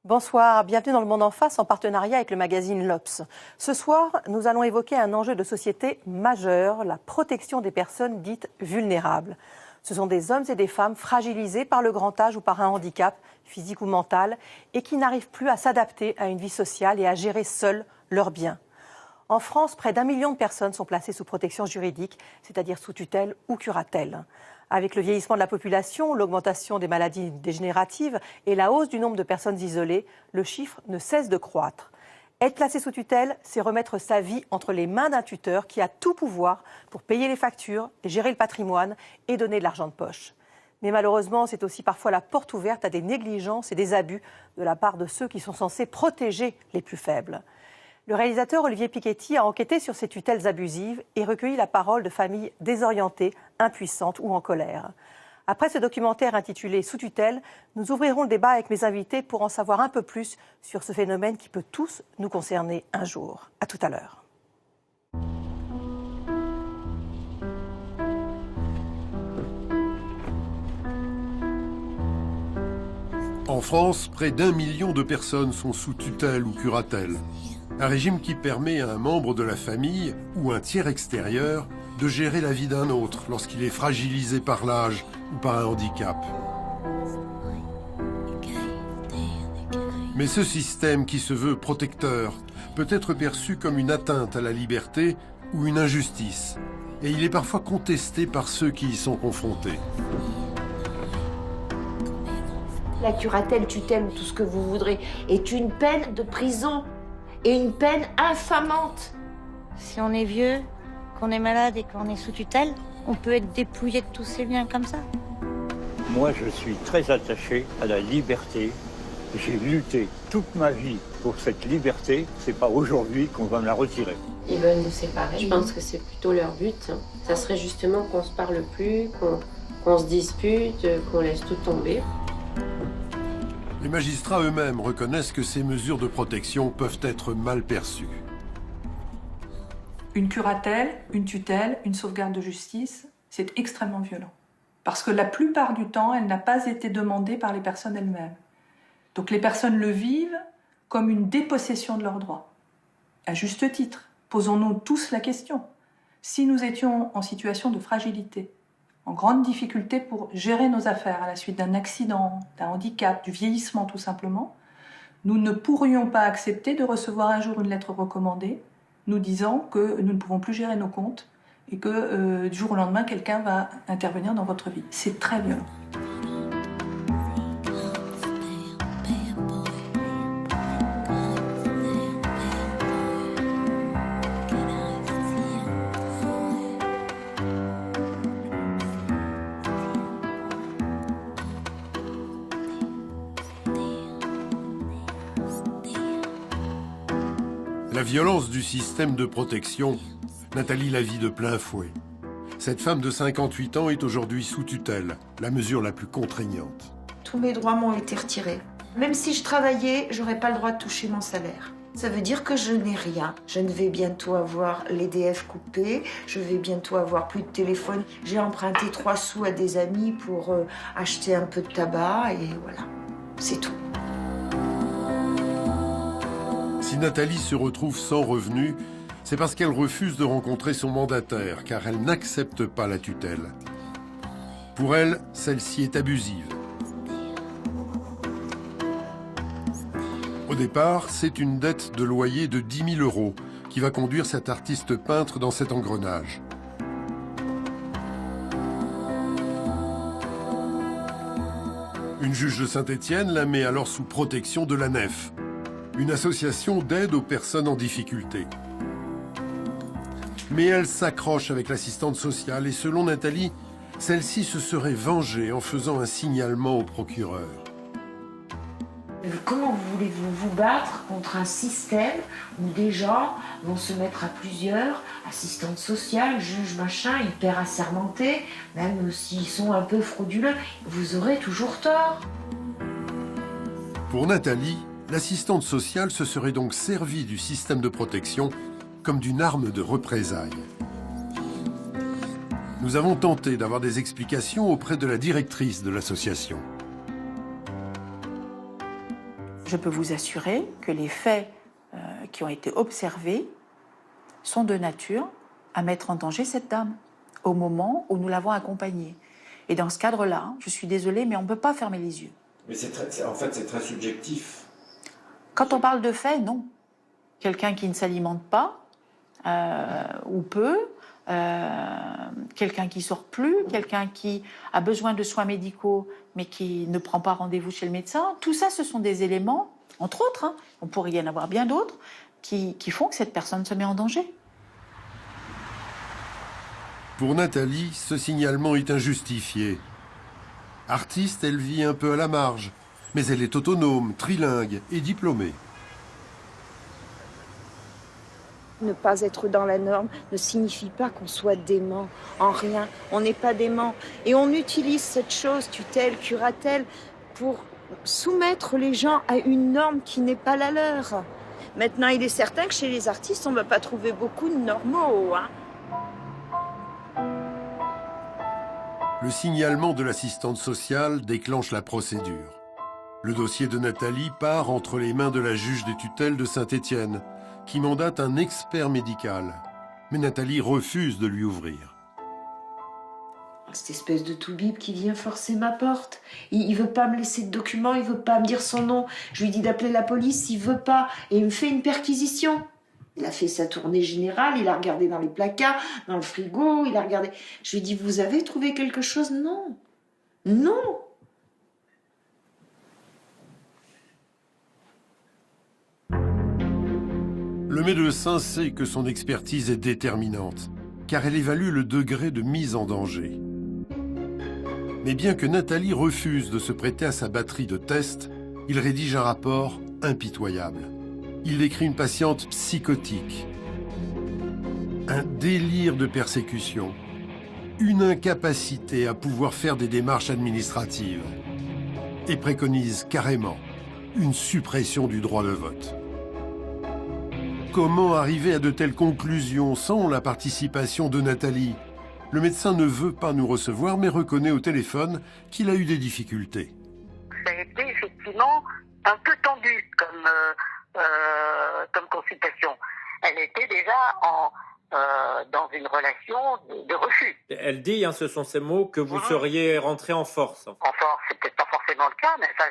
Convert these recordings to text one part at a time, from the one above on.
Bonsoir, bienvenue dans Le Monde en Face en partenariat avec le magazine l'Obs. Ce soir, nous allons évoquer un enjeu de société majeur, la protection des personnes dites vulnérables. Ce sont des hommes et des femmes fragilisés par le grand âge ou par un handicap, physique ou mental, et qui n'arrivent plus à s'adapter à une vie sociale et à gérer seuls leurs biens. En France, près d'1 million de personnes sont placées sous protection juridique, c'est-à-dire sous tutelle ou curatelle. Avec le vieillissement de la population, l'augmentation des maladies dégénératives et la hausse du nombre de personnes isolées, le chiffre ne cesse de croître. Être placé sous tutelle, c'est remettre sa vie entre les mains d'un tuteur qui a tout pouvoir pour payer les factures, gérer le patrimoine et donner de l'argent de poche. Mais malheureusement, c'est aussi parfois la porte ouverte à des négligences et des abus de la part de ceux qui sont censés protéger les plus faibles. Le réalisateur Olivier Piketty a enquêté sur ces tutelles abusives et recueilli la parole de familles désorientées, impuissantes ou en colère. Après ce documentaire intitulé « Sous tutelle », nous ouvrirons le débat avec mes invités pour en savoir un peu plus sur ce phénomène qui peut tous nous concerner un jour. À tout à l'heure. En France, près d'1 million de personnes sont sous tutelle ou curatelle. Un régime qui permet à un membre de la famille ou un tiers extérieur de gérer la vie d'un autre lorsqu'il est fragilisé par l'âge ou par un handicap. Mais ce système qui se veut protecteur peut être perçu comme une atteinte à la liberté ou une injustice. Et il est parfois contesté par ceux qui y sont confrontés. La curatelle, tutelle, tout ce que vous voudrez, est une peine de prison. Et une peine infamante. Si on est vieux, qu'on est malade et qu'on est sous tutelle, on peut être dépouillé de tous ses biens comme ça. Moi, je suis très attaché à la liberté. J'ai lutté toute ma vie pour cette liberté. C'est pas aujourd'hui qu'on va me la retirer. Ils veulent nous séparer. Je pense que c'est plutôt leur but. Ça serait justement qu'on se parle plus, qu'on se dispute, qu'on laisse tout tomber. Les magistrats eux-mêmes reconnaissent que ces mesures de protection peuvent être mal perçues. Une curatelle, une tutelle, une sauvegarde de justice, c'est extrêmement violent. Parce que la plupart du temps, elle n'a pas été demandée par les personnes elles-mêmes. Donc les personnes le vivent comme une dépossession de leurs droits. À juste titre, posons-nous tous la question. Si nous étions en situation de fragilité, en grande difficulté pour gérer nos affaires à la suite d'un accident, d'un handicap, du vieillissement tout simplement, nous ne pourrions pas accepter de recevoir un jour une lettre recommandée nous disant que nous ne pouvons plus gérer nos comptes et que du jour au lendemain, quelqu'un va intervenir dans votre vie. C'est très violent. La violence du système de protection, Nathalie la vit de plein fouet. Cette femme de 58 ans est aujourd'hui sous tutelle, la mesure la plus contraignante. Tous mes droits m'ont été retirés. Même si je travaillais, j'aurais pas le droit de toucher mon salaire. Ça veut dire que je n'ai rien. Je ne vais bientôt avoir l'EDF coupé, je vais bientôt avoir plus de téléphone. J'ai emprunté 3 sous à des amis pour acheter un peu de tabac et voilà, c'est tout. Si Nathalie se retrouve sans revenu, c'est parce qu'elle refuse de rencontrer son mandataire, car elle n'accepte pas la tutelle. Pour elle, celle-ci est abusive. Au départ, c'est une dette de loyer de 10 000 € qui va conduire cet artiste peintre dans cet engrenage. Une juge de Saint-Étienne la met alors sous protection de la Nef, une association d'aide aux personnes en difficulté. Mais elle s'accroche avec l'assistante sociale et selon Nathalie, celle-ci se serait vengée en faisant un signalement au procureur. Comment voulez-vous vous battre contre un système où des gens vont se mettre à plusieurs, assistantes sociales, juges, machin, hyper assermentés, même s'ils sont un peu frauduleux, vous aurez toujours tort. Pour Nathalie, l'assistante sociale se serait donc servie du système de protection comme d'une arme de représailles. Nous avons tenté d'avoir des explications auprès de la directrice de l'association. Je peux vous assurer que les faits qui ont été observés sont de nature à mettre en danger cette dame au moment où nous l'avons accompagnée. Et dans ce cadre-là, je suis désolée, mais on ne peut pas fermer les yeux. Mais en fait, c'est très subjectif. Quand on parle de faits, non. Quelqu'un qui ne s'alimente pas, ou peu, quelqu'un qui sort plus, quelqu'un qui a besoin de soins médicaux mais qui ne prend pas rendez-vous chez le médecin, tout ça, ce sont des éléments, entre autres, hein, on pourrait y en avoir bien d'autres, qui font que cette personne se met en danger. Pour Nathalie, ce signalement est injustifié. Artiste, elle vit un peu à la marge, mais elle est autonome, trilingue et diplômée. Ne pas être dans la norme ne signifie pas qu'on soit dément. En rien, on n'est pas dément. Et on utilise cette chose, tutelle, curatelle, pour soumettre les gens à une norme qui n'est pas la leur. Maintenant, il est certain que chez les artistes, on ne va pas trouver beaucoup de normaux, hein. Le signalement de l'assistante sociale déclenche la procédure. Le dossier de Nathalie part entre les mains de la juge des tutelles de Saint-Étienne, qui mandate un expert médical. Mais Nathalie refuse de lui ouvrir. Cette espèce de toubib qui vient forcer ma porte. Il veut pas me laisser de documents, il veut pas me dire son nom. Je lui dis d'appeler la police, il veut pas. Et il me fait une perquisition. Il a fait sa tournée générale, il a regardé dans les placards, dans le frigo, il a regardé... Je lui dis, vous avez trouvé quelque chose? Non. Non. Le médecin sait que son expertise est déterminante, car elle évalue le degré de mise en danger. Mais bien que Nathalie refuse de se prêter à sa batterie de tests, il rédige un rapport impitoyable. Il décrit une patiente psychotique, un délire de persécution, une incapacité à pouvoir faire des démarches administratives et préconise carrément une suppression du droit de vote. Comment arriver à de telles conclusions sans la participation de Nathalie? Le médecin ne veut pas nous recevoir, mais reconnaît au téléphone qu'il a eu des difficultés. Ça a été effectivement un peu tendu comme consultation. Elle était déjà dans une relation de refus. Elle dit, ce sont ces mots, que vous seriez rentré en force. En force, c'est peut-être pas forcément le cas, mais ça,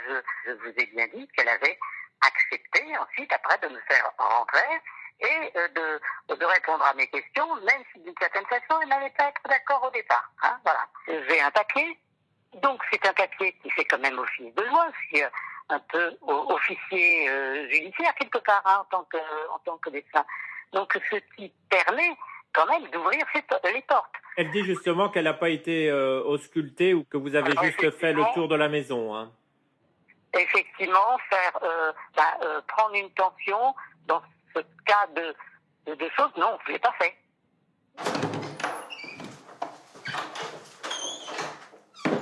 je vous ai bien dit qu'elle avait accepté ensuite, après, de me faire rentrer et de répondre à mes questions, même si d'une certaine façon, elle n'allait pas être d'accord au départ. Hein, voilà. J'ai un papier, donc c'est un papier qui fait quand même office de loi, c'est un peu officier judiciaire quelque part, hein, en tant que médecin. Donc ce qui permet quand même d'ouvrir les portes. Elle dit justement qu'elle n'a pas été auscultée ou que vous avez juste fait le tour de la maison. Hein. Effectivement, prendre une tension dans ce cas de choses, non, je ne l'ai pas fait.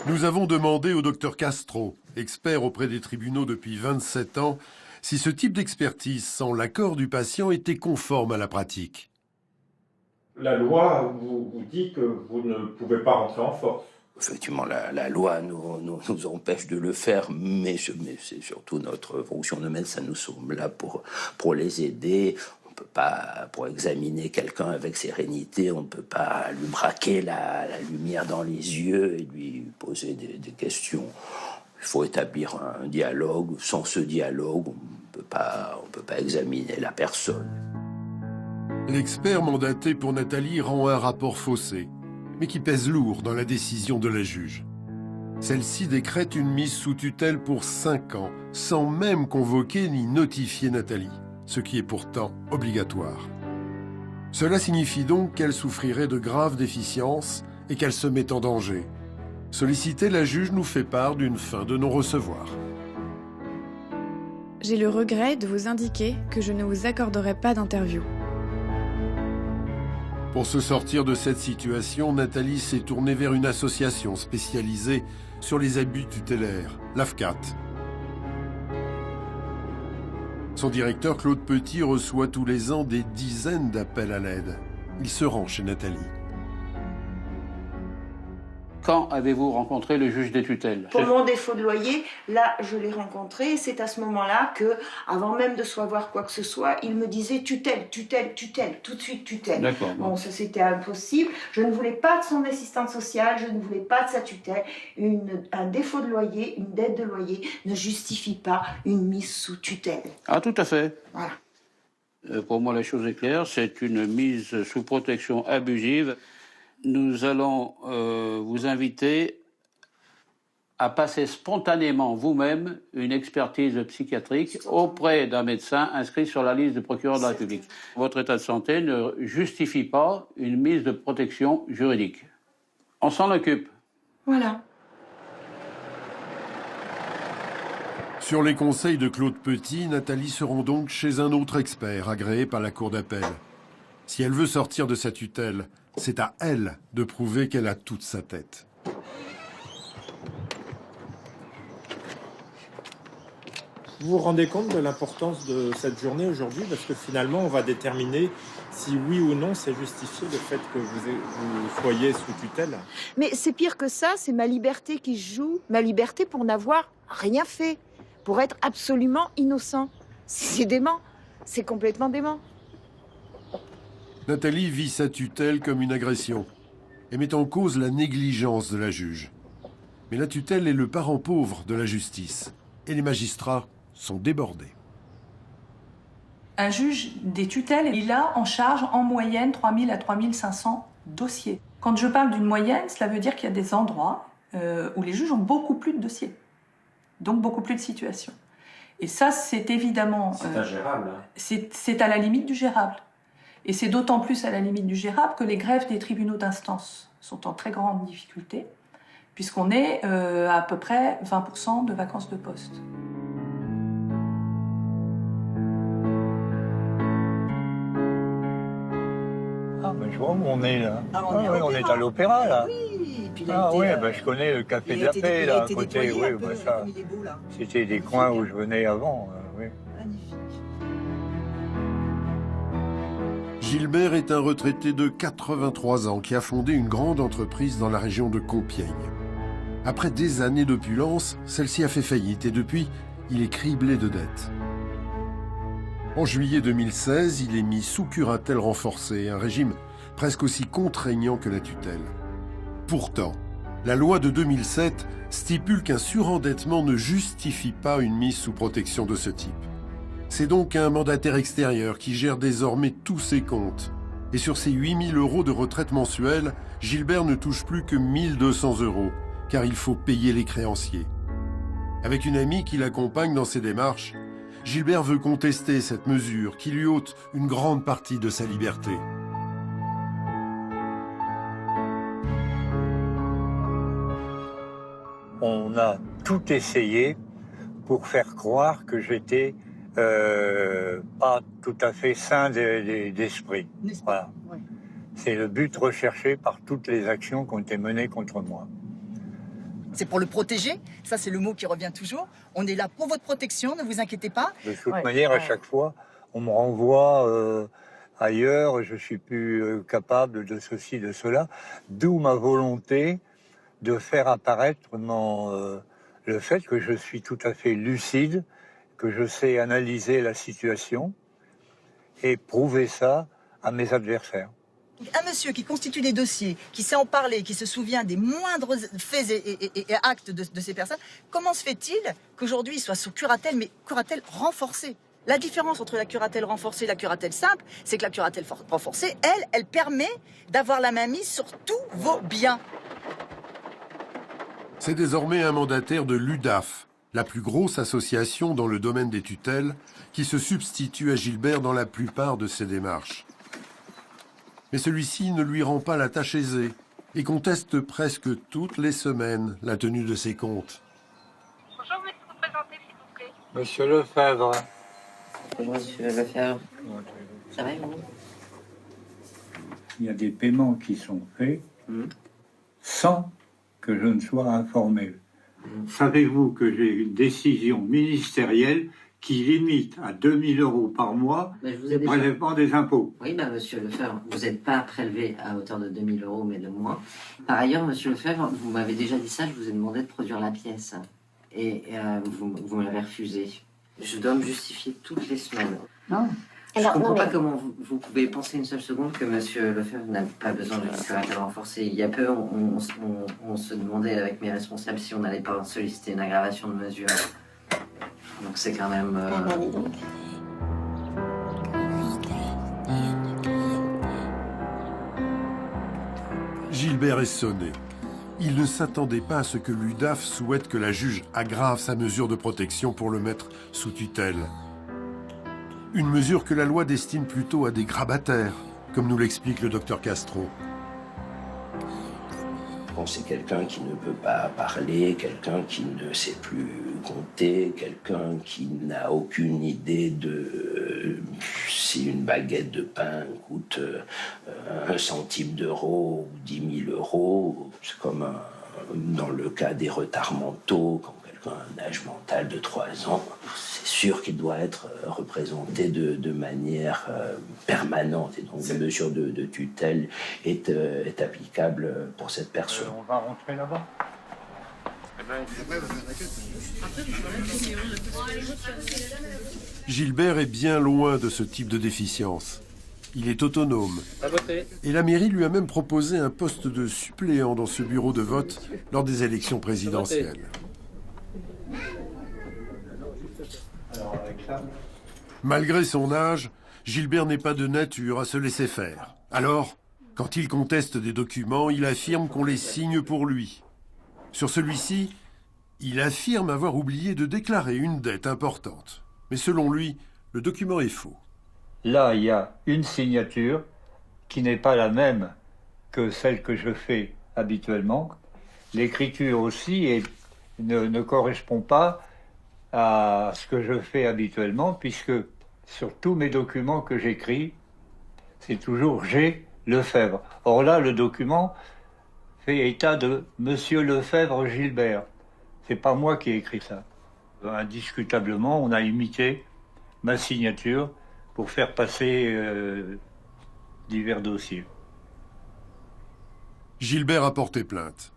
Nous avons demandé au docteur Castro, expert auprès des tribunaux depuis 27 ans, si ce type d'expertise sans l'accord du patient était conforme à la pratique. La loi vous dit que vous ne pouvez pas rentrer en force. Effectivement, la loi nous empêche de le faire, mais c'est surtout notre fonction de médecin. Nous sommes là pour les aider. On ne peut pas, pour examiner quelqu'un avec sérénité, on ne peut pas lui braquer la lumière dans les yeux et lui poser des questions. Il faut établir un dialogue. Sans ce dialogue, on ne peut pas examiner la personne. L'expert mandaté pour Nathalie rend un rapport faussé, mais qui pèse lourd dans la décision de la juge. Celle-ci décrète une mise sous tutelle pour 5 ans, sans même convoquer ni notifier Nathalie, ce qui est pourtant obligatoire. Cela signifie donc qu'elle souffrirait de graves déficiences et qu'elle se met en danger. Sollicitée, la juge nous fait part d'une fin de non-recevoir. J'ai le regret de vous indiquer que je ne vous accorderai pas d'interview. Pour se sortir de cette situation, Nathalie s'est tournée vers une association spécialisée sur les abus tutélaires, l'AFCAT. Son directeur, Claude Petit, reçoit tous les ans des dizaines d'appels à l'aide. Il se rend chez Nathalie. Quand avez-vous rencontré le juge des tutelles? Pour mon défaut de loyer, là, je l'ai rencontré. C'est à ce moment-là que, avant même de savoir quoi que ce soit, il me disait tutelle, tutelle, tutelle, tout de suite tutelle. D'accord. Bon, ça c'était impossible. Je ne voulais pas de son assistante sociale, je ne voulais pas de sa tutelle. Un défaut de loyer, une dette de loyer ne justifie pas une mise sous tutelle. Ah, tout à fait. Voilà. Pour moi, la chose est claire, c'est une mise sous protection abusive. Nous allons vous inviter à passer spontanément vous-même une expertise psychiatrique auprès d'un médecin inscrit sur la liste du procureur de la République. Votre état de santé ne justifie pas une mise de protection juridique. On s'en occupe. Voilà. Sur les conseils de Claude Petit, Nathalie se rend donc chez un autre expert agréé par la cour d'appel. Si elle veut sortir de sa tutelle, c'est à elle de prouver qu'elle a toute sa tête. Vous vous rendez compte de l'importance de cette journée aujourd'hui? Parce que finalement, on va déterminer si oui ou non c'est justifié le fait que vous soyez sous tutelle. Mais c'est pire que ça, c'est ma liberté qui se joue. Ma liberté pour n'avoir rien fait. Pour être absolument innocent. C'est dément. C'est complètement dément. Nathalie vit sa tutelle comme une agression et met en cause la négligence de la juge. Mais la tutelle est le parent pauvre de la justice et les magistrats sont débordés. Un juge des tutelles, il a en charge en moyenne 3000 à 3500 dossiers. Quand je parle d'une moyenne, cela veut dire qu'il y a des endroits où les juges ont beaucoup plus de dossiers, donc beaucoup plus de situations. Et ça, c'est évidemment... C'est ingérable. C'est à la limite du gérable. Et c'est d'autant plus à la limite du gérable que les greffes des tribunaux d'instance sont en très grande difficulté, puisqu'on est à peu près 20% de vacances de poste. Ah, ben je vois où on est là. On est à l'opéra là. Oui, et puis je connais le Café de la Paix là, à côté. Oui, ça. C'était des coins où je venais avant. Oui. Gilbert est un retraité de 83 ans qui a fondé une grande entreprise dans la région de Compiègne. Après des années d'opulence, celle-ci a fait faillite et depuis, il est criblé de dettes. En juillet 2016, il est mis sous curatelle renforcée, un régime presque aussi contraignant que la tutelle. Pourtant, la loi de 2007 stipule qu'un surendettement ne justifie pas une mise sous protection de ce type. C'est donc un mandataire extérieur qui gère désormais tous ses comptes. Et sur ses 8 000 € de retraite mensuelle, Gilbert ne touche plus que 1 200 €, car il faut payer les créanciers. Avec une amie qui l'accompagne dans ses démarches, Gilbert veut contester cette mesure qui lui ôte une grande partie de sa liberté. On a tout essayé pour faire croire que j'étais pas tout à fait sain d'esprit. Voilà. Ouais. C'est le but recherché par toutes les actions qui ont été menées contre moi. C'est pour le protéger, ça c'est le mot qui revient toujours. On est là pour votre protection, ne vous inquiétez pas. De toute manière, à chaque fois, on me renvoie ailleurs, je suis plus capable de ceci, de cela. D'où ma volonté de faire apparaître le fait que je suis tout à fait lucide, que je sais analyser la situation et prouver ça à mes adversaires. Un monsieur qui constitue des dossiers, qui sait en parler, qui se souvient des moindres faits et actes de ces personnes, comment se fait-il qu'aujourd'hui il soit sous curatelle, mais curatelle renforcée? La différence entre la curatelle renforcée et la curatelle simple, c'est que la curatelle renforcée, elle permet d'avoir la main mise sur tous vos biens. C'est désormais un mandataire de l'UDAF, la plus grosse association dans le domaine des tutelles, qui se substitue à Gilbert dans la plupart de ses démarches. Mais celui-ci ne lui rend pas la tâche aisée et conteste presque toutes les semaines la tenue de ses comptes. Bonjour, vous vous présenter, s'il vous plaît. Monsieur Lefebvre. Bonjour, monsieur Lefebvre. Ça va, vous? Il y a des paiements qui sont faits sans que je ne sois informé. Savez-vous que j'ai une décision ministérielle qui limite à 2 000 € par mois le prélèvement des impôts. Oui, monsieur Lefebvre, vous n'êtes pas prélevé à hauteur de 2 000 €, mais de moins. Par ailleurs, monsieur Lefebvre, vous m'avez déjà dit ça, je vous ai demandé de produire la pièce. Et vous me l'avez refusé. Je dois me justifier toutes les semaines. Non. Je ne comprends pas comment vous pouvez penser une seule seconde que monsieur Lefebvre n'a pas besoin d'une curatelle renforcée. Il y a peu, on se demandait avec mes responsables si on n'allait pas solliciter une aggravation de mesure. Donc c'est quand même... Gilbert est sonné. Il ne s'attendait pas à ce que l'UDAF souhaite que la juge aggrave sa mesure de protection pour le mettre sous tutelle. Une mesure que la loi destine plutôt à des grabataires, comme nous l'explique le docteur Castro. Bon, c'est quelqu'un qui ne peut pas parler, quelqu'un qui ne sait plus compter, quelqu'un qui n'a aucune idée de si une baguette de pain coûte 1 centime d'euro ou 10 000 €. C'est comme dans le cas des retards mentaux, quand quelqu'un a un âge mental de 3 ans, c'est sûr qu'il doit être représenté de manière permanente. Et donc la mesure de tutelle est applicable pour cette personne. On va rentrer là-bas. Gilbert est bien loin de ce type de déficience. Il est autonome. Et la mairie lui a même proposé un poste de suppléant dans ce bureau de vote lors des élections présidentielles. Malgré son âge, Gilbert n'est pas de nature à se laisser faire. Alors, quand il conteste des documents, il affirme qu'on les signe pour lui. Sur celui-ci, il affirme avoir oublié de déclarer une dette importante. Mais selon lui, le document est faux. Là, il y a une signature qui n'est pas la même que celle que je fais habituellement. L'écriture aussi ne correspond pas à ce que je fais habituellement, puisque sur tous mes documents que j'écris, c'est toujours G. Lefebvre. Or là, le document fait état de Monsieur Lefebvre Gilbert. C'est pas moi qui ai écrit ça. Indiscutablement, on a imité ma signature pour faire passer divers dossiers. Gilbert a porté plainte,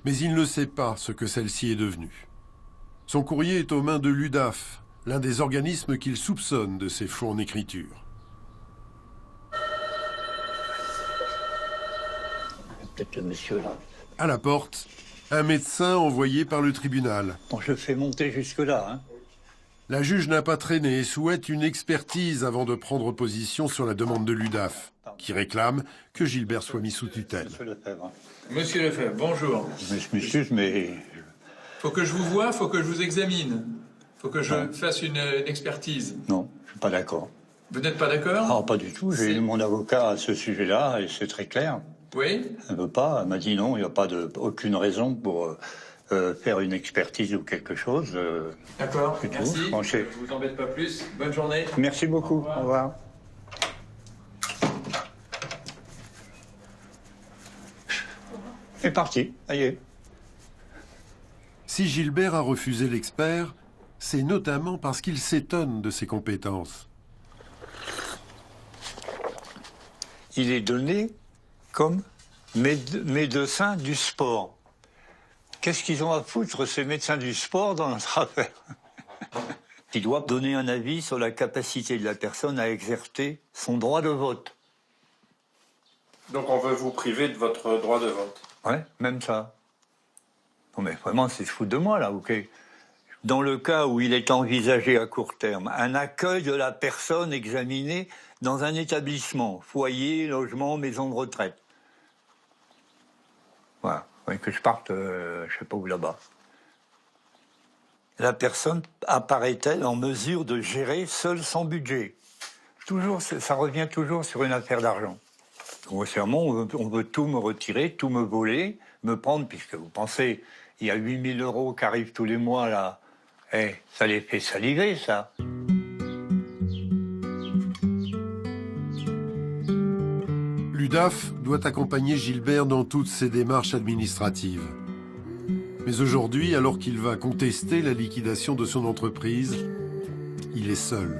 mais il ne sait pas ce que celle-ci est devenue. Son courrier est aux mains de l'UDAF, l'un des organismes qu'il soupçonne de ses faux en écriture. Peut-être le monsieur là. À la porte, un médecin envoyé par le tribunal. Bon, je fais monter jusque-là, hein. La juge n'a pas traîné et souhaite une expertise avant de prendre position sur la demande de l'UDAF, qui réclame que Gilbert soit mis sous tutelle. Monsieur Lefebvre. Monsieur Lefebvre, bonjour. Je m'excuse, mais... Faut que je vous voie, faut que je vous examine. Faut que je fasse une expertise. Non, je suis pas d'accord. Vous n'êtes pas d'accord? Ah, pas du tout. J'ai eu mon avocat à ce sujet-là et c'est très clair. Oui. Elle veut pas. Elle m'a dit non, il n'y a pas aucune raison pour faire une expertise ou quelque chose. D'accord, merci. Tout. Bon, je vous embête pas plus. Bonne journée. Merci beaucoup. Au revoir. C'est parti. Allez. Si Gilbert a refusé l'expert, c'est notamment parce qu'il s'étonne de ses compétences. Il est donné comme médecin du sport. Qu'est-ce qu'ils ont à foutre, ces médecins du sport, dans notre affaire? Il doit donner un avis sur la capacité de la personne à exercer son droit de vote. Donc on veut vous priver de votre droit de vote? Ouais, même ça. Non mais vraiment, c'est se foutre de moi, là, ok? Dans le cas où il est envisagé à court terme, un accueil de la personne examinée dans un établissement, foyer, logement, maison de retraite. Voilà, que je parte, je sais pas où, là-bas. La personne apparaît-elle en mesure de gérer seule son budget? Toujours, ça revient toujours sur une affaire d'argent. Grossièrement, on veut tout me retirer, tout me voler, me prendre, puisque vous pensez, il y a 8 000 € qui arrivent tous les mois, là. Eh, ça les fait saliver, ça. L'UDAF doit accompagner Gilbert dans toutes ses démarches administratives. Mais aujourd'hui, alors qu'il va contester la liquidation de son entreprise, il est seul.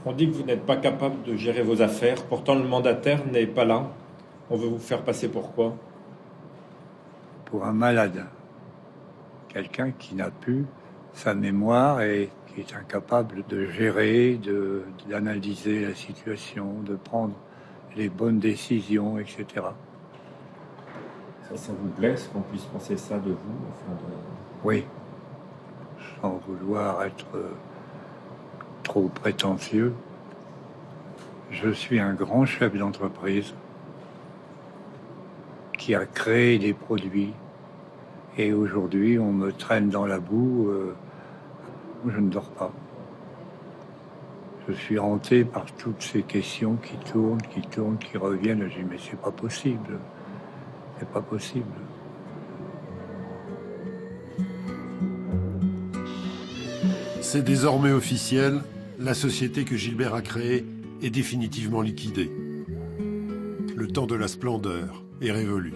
On dit que vous n'êtes pas capable de gérer vos affaires, pourtant le mandataire n'est pas là. On veut vous faire passer pour quoi? Pour un malade. Quelqu'un qui n'a plus sa mémoire et qui est incapable de gérer, d'analyser la situation, de prendre les bonnes décisions, etc. Ça vous blesse qu'on puisse penser ça de vous? Oui. Sans vouloir être trop prétentieux, je suis un grand chef d'entreprise qui a créé des produits et aujourd'hui on me traîne dans la boue, je ne dors pas. Je suis hanté par toutes ces questions qui tournent, qui reviennent. Je dis mais c'est pas possible, c'est pas possible. C'est désormais officiel, la société que Gilbert a créée est définitivement liquidée. Le temps de la splendeur est révolu.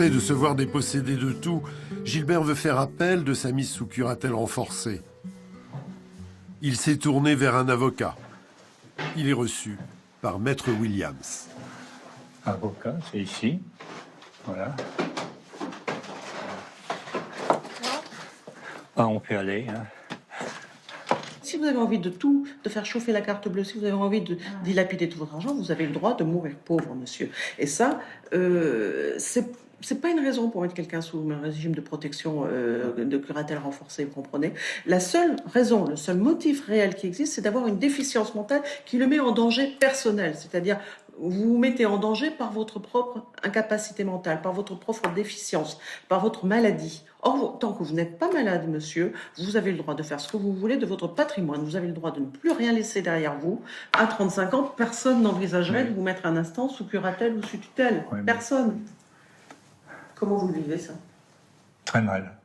De se voir dépossédé de tout, Gilbert veut faire appel de sa mise sous curatelle renforcée. Il s'est tourné vers un avocat. Il est reçu par Maître Williams. Avocat, c'est ici. Voilà. Ah, on peut aller. Hein. Si vous avez envie de faire chauffer la carte bleue, si vous avez envie de dilapider tout votre argent, vous avez le droit de mourir pauvre, monsieur. Et ça, c'est pas une raison pour mettre quelqu'un sous un régime de protection de curatelle renforcée, vous comprenez? La seule raison, le seul motif réel qui existe, c'est d'avoir une déficience mentale qui le met en danger personnel. C'est-à-dire, vous vous mettez en danger par votre propre incapacité mentale, par votre propre déficience, par votre maladie. Or, tant que vous n'êtes pas malade, monsieur, vous avez le droit de faire ce que vous voulez de votre patrimoine. Vous avez le droit de ne plus rien laisser derrière vous. À 35 ans, personne n'envisagerait de vous mettre un instant sous curatelle ou sous tutelle. Personne. Comment vous le vivez, ça? Très mal.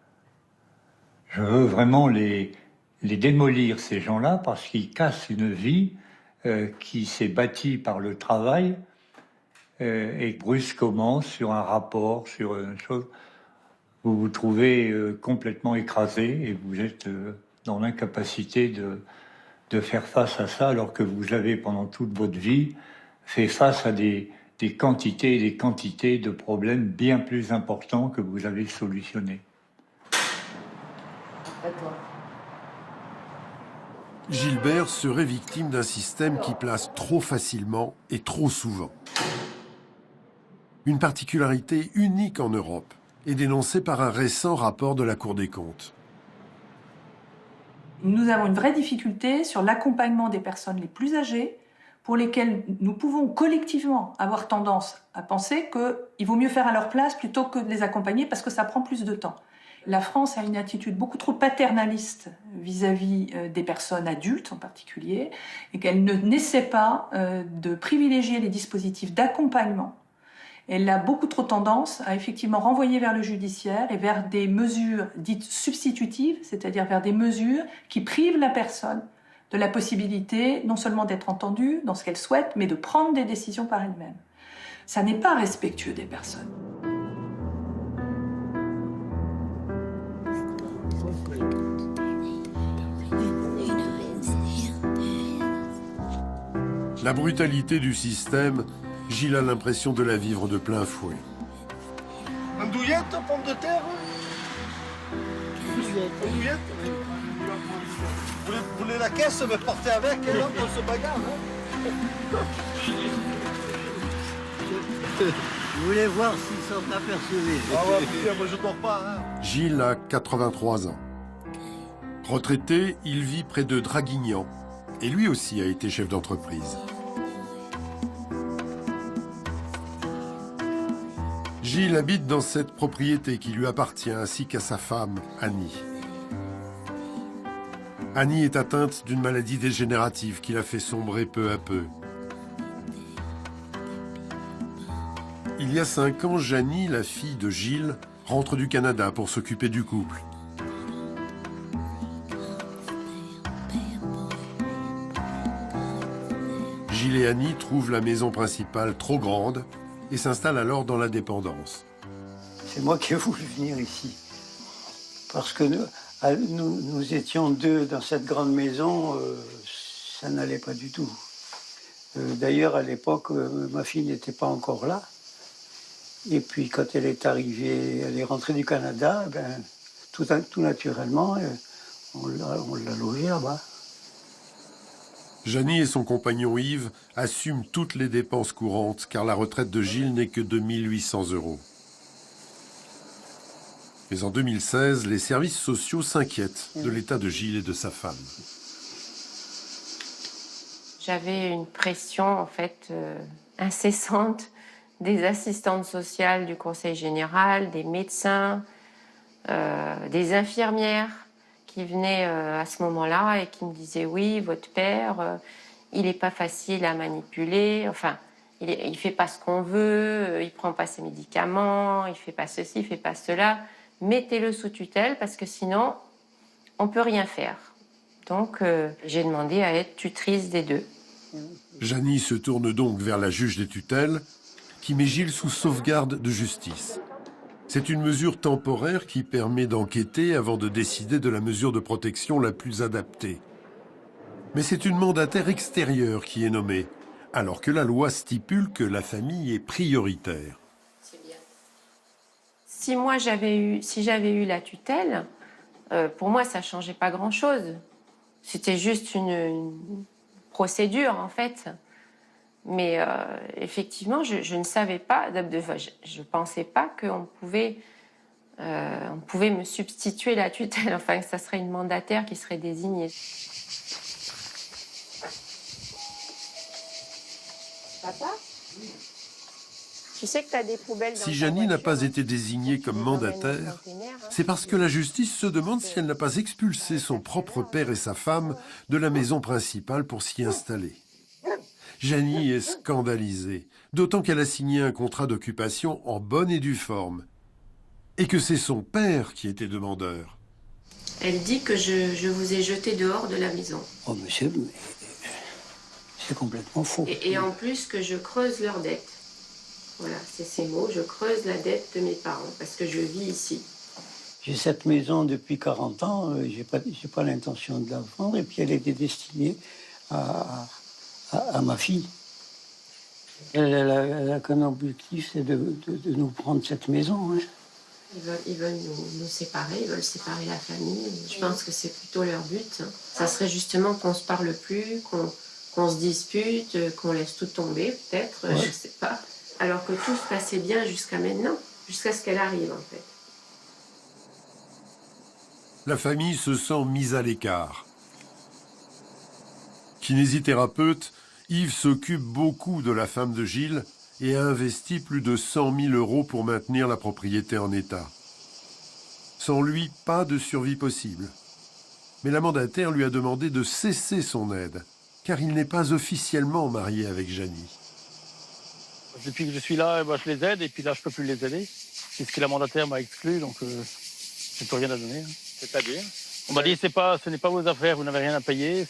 Je veux vraiment les démolir, ces gens-là, parce qu'ils cassent une vie qui s'est bâtie par le travail et brusquement, sur un rapport, sur une chose, vous vous trouvez complètement écrasé et vous êtes dans l'incapacité de faire face à ça, alors que vous avez, pendant toute votre vie, fait face à des quantités et des quantités de problèmes bien plus importants que vous avez solutionnés. Gilbert serait victime d'un système qui place trop facilement et trop souvent. Une particularité unique en Europe est dénoncée par un récent rapport de la Cour des comptes. Nous avons une vraie difficulté sur l'accompagnement des personnes les plus âgées, pour lesquels nous pouvons collectivement avoir tendance à penser qu'il vaut mieux faire à leur place plutôt que de les accompagner parce que ça prend plus de temps. La France a une attitude beaucoup trop paternaliste vis-à-vis des personnes adultes en particulier et qu'elle n'essaie pas de privilégier les dispositifs d'accompagnement. Elle a beaucoup trop tendance à effectivement renvoyer vers le judiciaire et vers des mesures dites substitutives, c'est-à-dire vers des mesures qui privent la personne de la possibilité non seulement d'être entendue dans ce qu'elle souhaite, mais de prendre des décisions par elle-même. Ça n'est pas respectueux des personnes. La brutalité du système, Gilles a l'impression de la vivre de plein fouet. Andouillette, pomme de terre? Andouillette? Vous voulez la caisse, me porter avec, et là, on se bagarre, hein? Je voulais voir s'ils sont aperçus. Ah ouais, putain, moi je dors pas, hein? Gilles a 83 ans. Retraité, il vit près de Draguignan et lui aussi a été chef d'entreprise. Gilles habite dans cette propriété qui lui appartient ainsi qu'à sa femme, Annie. Annie est atteinte d'une maladie dégénérative qui l'a fait sombrer peu à peu. Il y a 5 ans, Janie, la fille de Gilles, rentre du Canada pour s'occuper du couple. Gilles et Annie trouvent la maison principale trop grande et s'installent alors dans la dépendance. C'est moi qui ai voulu venir ici. Parce que nous étions 2 dans cette grande maison, ça n'allait pas du tout. D'ailleurs, à l'époque, ma fille n'était pas encore là. Et puis, quand elle est arrivée, elle est rentrée du Canada, ben, tout naturellement, on l'a logée là-bas. Janie et son compagnon Yves assument toutes les dépenses courantes car la retraite de Gilles n'est que de 1 800 €. Mais en 2016, les services sociaux s'inquiètent de l'état de Gilles et de sa femme. J'avais une pression en fait incessante des assistantes sociales du Conseil général, des médecins, des infirmières qui venaient à ce moment-là et qui me disaient « Oui, votre père, il n'est pas facile à manipuler, enfin, il ne fait pas ce qu'on veut, il ne prend pas ses médicaments, il ne fait pas ceci, il ne fait pas cela. Mettez-le sous tutelle parce que sinon, on ne peut rien faire. » Donc, j'ai demandé à être tutrice des 2. Janie se tourne donc vers la juge des tutelles qui met Gilles sous sauvegarde de justice. C'est une mesure temporaire qui permet d'enquêter avant de décider de la mesure de protection la plus adaptée. Mais c'est une mandataire extérieure qui est nommée, alors que la loi stipule que la famille est prioritaire. C'est bien. Si j'avais eu la tutelle, pour moi, ça ne changeait pas grand-chose. C'était juste une procédure, en fait. Mais effectivement, je ne savais pas, je ne pensais pas qu'on pouvait me substituer la tutelle, enfin que ça serait une mandataire qui serait désignée. Papa ? Tu sais que tu as des poubelles dans Si ta Janie n'a voiture, pas été désignée comme mandataire, c'est parce que la justice se demande si elle n'a pas expulsé son propre père et sa femme de la maison principale pour s'y installer. Janie est scandalisée, d'autant qu'elle a signé un contrat d'occupation en bonne et due forme, et que c'est son père qui était demandeur. Elle dit que je vous ai jeté dehors de la maison. Oh, monsieur, c'est complètement faux. Et en plus que je creuse leur dette. Voilà, c'est ces mots, je creuse la dette de mes parents, parce que je vis ici. J'ai cette maison depuis 40 ans, j'ai pas l'intention de la vendre, et puis elle était destinée à ma fille. Elle a qu'un objectif, c'est de nous prendre cette maison. Hein. Ils veulent nous séparer, ils veulent séparer la famille. Je pense que c'est plutôt leur but. Ça serait justement qu'on se parle plus, qu'on se dispute, qu'on laisse tout tomber, peut-être, ouais. Je sais pas. Alors que tout se passait bien jusqu'à maintenant, jusqu'à ce qu'elle arrive, en fait. La famille se sent mise à l'écart. Kinésithérapeute, Yves s'occupe beaucoup de la femme de Gilles et a investi plus de 100 000 € pour maintenir la propriété en état. Sans lui, pas de survie possible. Mais la mandataire lui a demandé de cesser son aide, car il n'est pas officiellement marié avec Janie. Depuis que je suis là, je les aide et puis là, je ne peux plus les aider. C'est ce que la mandataire m'a exclu, donc je n'ai plus rien à donner. C'est-à-dire ? On m'a dit, ce n'est pas vos affaires, vous n'avez rien à payer,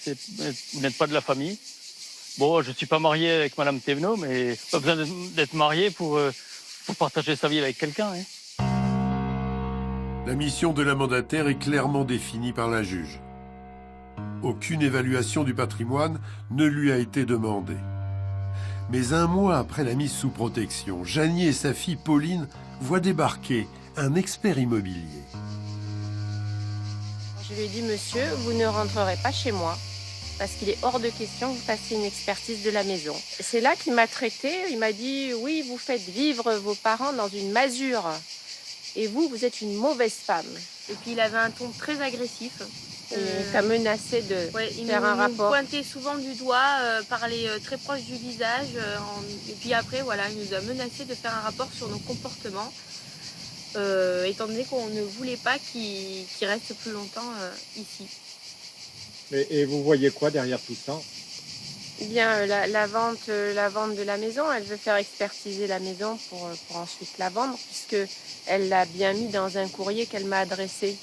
vous n'êtes pas de la famille. Bon, je ne suis pas marié avec Madame Thévenot, mais pas besoin d'être marié pour partager sa vie avec quelqu'un. Hein. La mission de la mandataire est clairement définie par la juge. Aucune évaluation du patrimoine ne lui a été demandée. Mais un mois après la mise sous protection, Janie et sa fille Pauline voient débarquer un expert immobilier. Je lui ai dit, monsieur, vous ne rentrerez pas chez moi parce qu'il est hors de question que vous fassiez une expertise de la maison. C'est là qu'il m'a traité, il m'a dit, oui, vous faites vivre vos parents dans une masure et vous êtes une mauvaise femme. Et puis il avait un ton très agressif Et t'a menacé de faire un rapport. Pointait souvent du doigt, parlait très proche du visage. Et puis après, voilà, il nous a menacé de faire un rapport sur nos comportements. Étant donné qu'on ne voulait pas qu'il reste plus longtemps ici. Et vous voyez quoi derrière tout ça? Eh bien, la vente de la maison, elle veut faire expertiser la maison pour ensuite la vendre, puisqu'elle l'a bien mis dans un courrier qu'elle m'a adressé.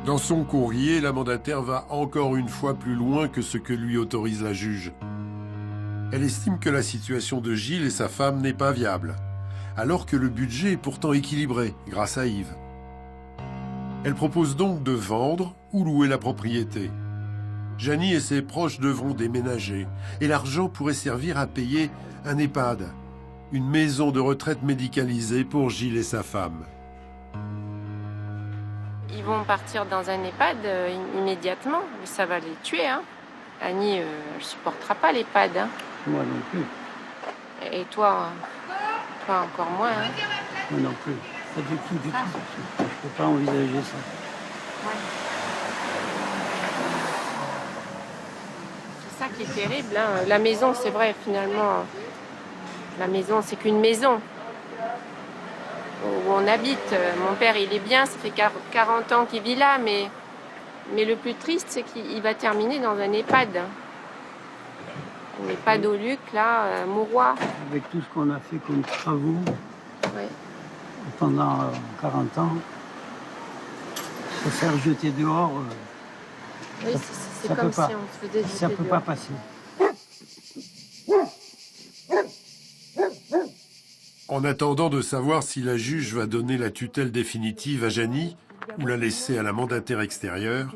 Dans son courrier, la mandataire va encore une fois plus loin que ce que lui autorise la juge. Elle estime que la situation de Gilles et sa femme n'est pas viable, alors que le budget est pourtant équilibré grâce à Yves. Elle propose donc de vendre ou louer la propriété. Janie et ses proches devront déménager et l'argent pourrait servir à payer un EHPAD, une maison de retraite médicalisée pour Gilles et sa femme. Ils vont partir dans un EHPAD immédiatement, mais ça va les tuer. Hein. Annie, elle ne supportera pas l'EHPAD. Hein. Moi non plus. Et toi encore moins. Hein. Moi non plus. Pas du tout, du tout. Je ne peux pas envisager ça. Ouais. C'est ça qui est terrible. Hein. La maison, c'est vrai, finalement. La maison, c'est qu'une maison où on habite. Mon père, il est bien, ça fait 40 ans qu'il vit là, mais le plus triste, c'est qu'il va terminer dans un EHPAD. Un EHPAD au Luc, là, Mauroy. Avec tout ce qu'on a fait comme travaux ouais. Pendant 40 ans, se faire jeter dehors, oui, c'est comme si on se faisait jeter ça peut dehors. pas passer. En attendant de savoir si la juge va donner la tutelle définitive à Janie ou la laisser à la mandataire extérieure,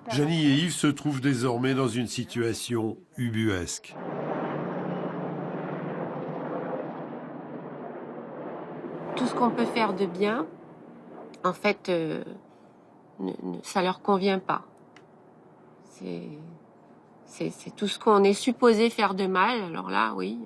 Janie et Yves se trouvent désormais dans une situation ubuesque. Tout ce qu'on peut faire de bien, en fait, ça leur convient pas. C'est tout ce qu'on est supposé faire de mal, alors là, oui.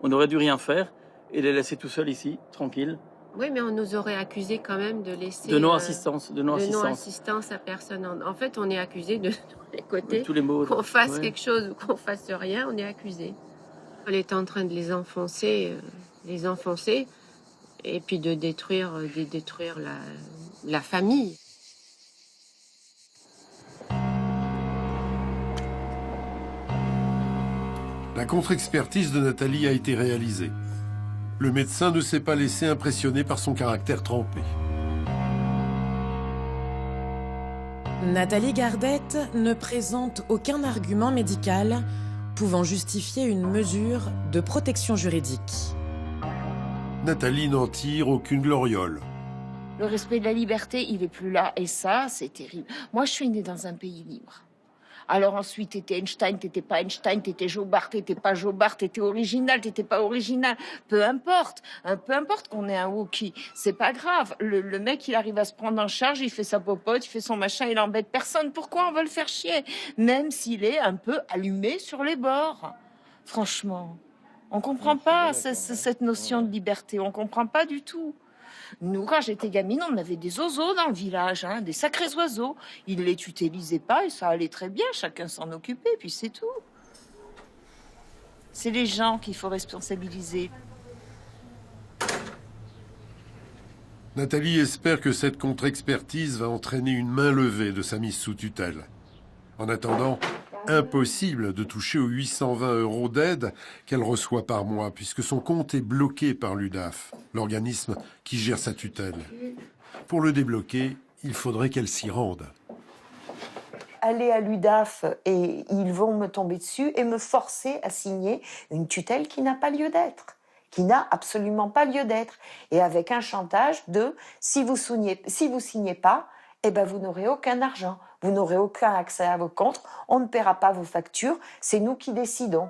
On aurait dû rien faire et les laisser tout seuls ici, tranquilles. Oui, mais on nous aurait accusé quand même de laisser... De non-assistance. De non-assistance à personne. En fait, on est accusé de tous les côtés. Tous les mots. Qu'on fasse quelque chose ou qu'on fasse rien, on est accusé. Elle est en train de les enfoncer, et puis de détruire la famille. La contre-expertise de Nathalie a été réalisée. Le médecin ne s'est pas laissé impressionner par son caractère trempé. Nathalie Gardette ne présente aucun argument médical pouvant justifier une mesure de protection juridique. Nathalie n'en tire aucune gloriole. Le respect de la liberté, il est plus là. Et ça, c'est terrible. Moi, je suis née dans un pays libre. Alors ensuite, t'étais Einstein, t'étais pas Einstein, t'étais Jobard, t'étais pas Jobard, t'étais original, t'étais pas original. Peu importe qu'on ait un Wookie, c'est pas grave. Le mec, il arrive à se prendre en charge, il fait sa popote, il fait son machin, il embête personne. Pourquoi on veut le faire chier? Même s'il est un peu allumé sur les bords. Franchement, on comprend pas cette notion de liberté, on comprend pas du tout. Nous, quand j'étais gamine, on avait des oiseaux dans le village, hein, des sacrés oiseaux. Ils les tutelisaient pas et ça allait très bien, chacun s'en occupait, puis c'est tout. C'est les gens qu'il faut responsabiliser. Nathalie espère que cette contre-expertise va entraîner une main levée de sa mise sous tutelle. En attendant, impossible de toucher aux 820 € d'aide qu'elle reçoit par mois, puisque son compte est bloqué par l'UDAF, l'organisme qui gère sa tutelle. Pour le débloquer, il faudrait qu'elle s'y rende. Aller à l'UDAF et ils vont me tomber dessus et me forcer à signer une tutelle qui n'a pas lieu d'être, qui n'a absolument pas lieu d'être, et avec un chantage de si vous signez pas, eh ben vous n'aurez aucun argent, vous n'aurez aucun accès à vos comptes, on ne paiera pas vos factures, c'est nous qui décidons.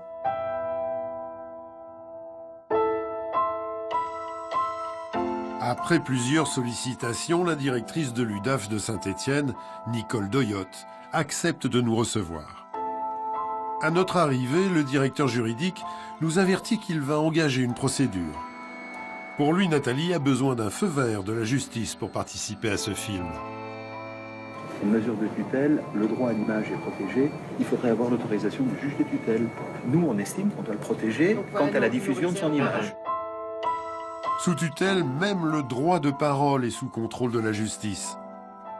Après plusieurs sollicitations, la directrice de l'UDAF de Saint-Étienne, Nicole Doyotte, accepte de nous recevoir. À notre arrivée, le directeur juridique nous avertit qu'il va engager une procédure. Pour lui, Nathalie a besoin d'un feu vert de la justice pour participer à ce film. une mesure de tutelle, le droit à l'image est protégé, il faudrait avoir l'autorisation du juge des tutelles. Nous, on estime qu'on doit le protéger quant à la diffusion de son image. Sous tutelle, même le droit de parole est sous contrôle de la justice.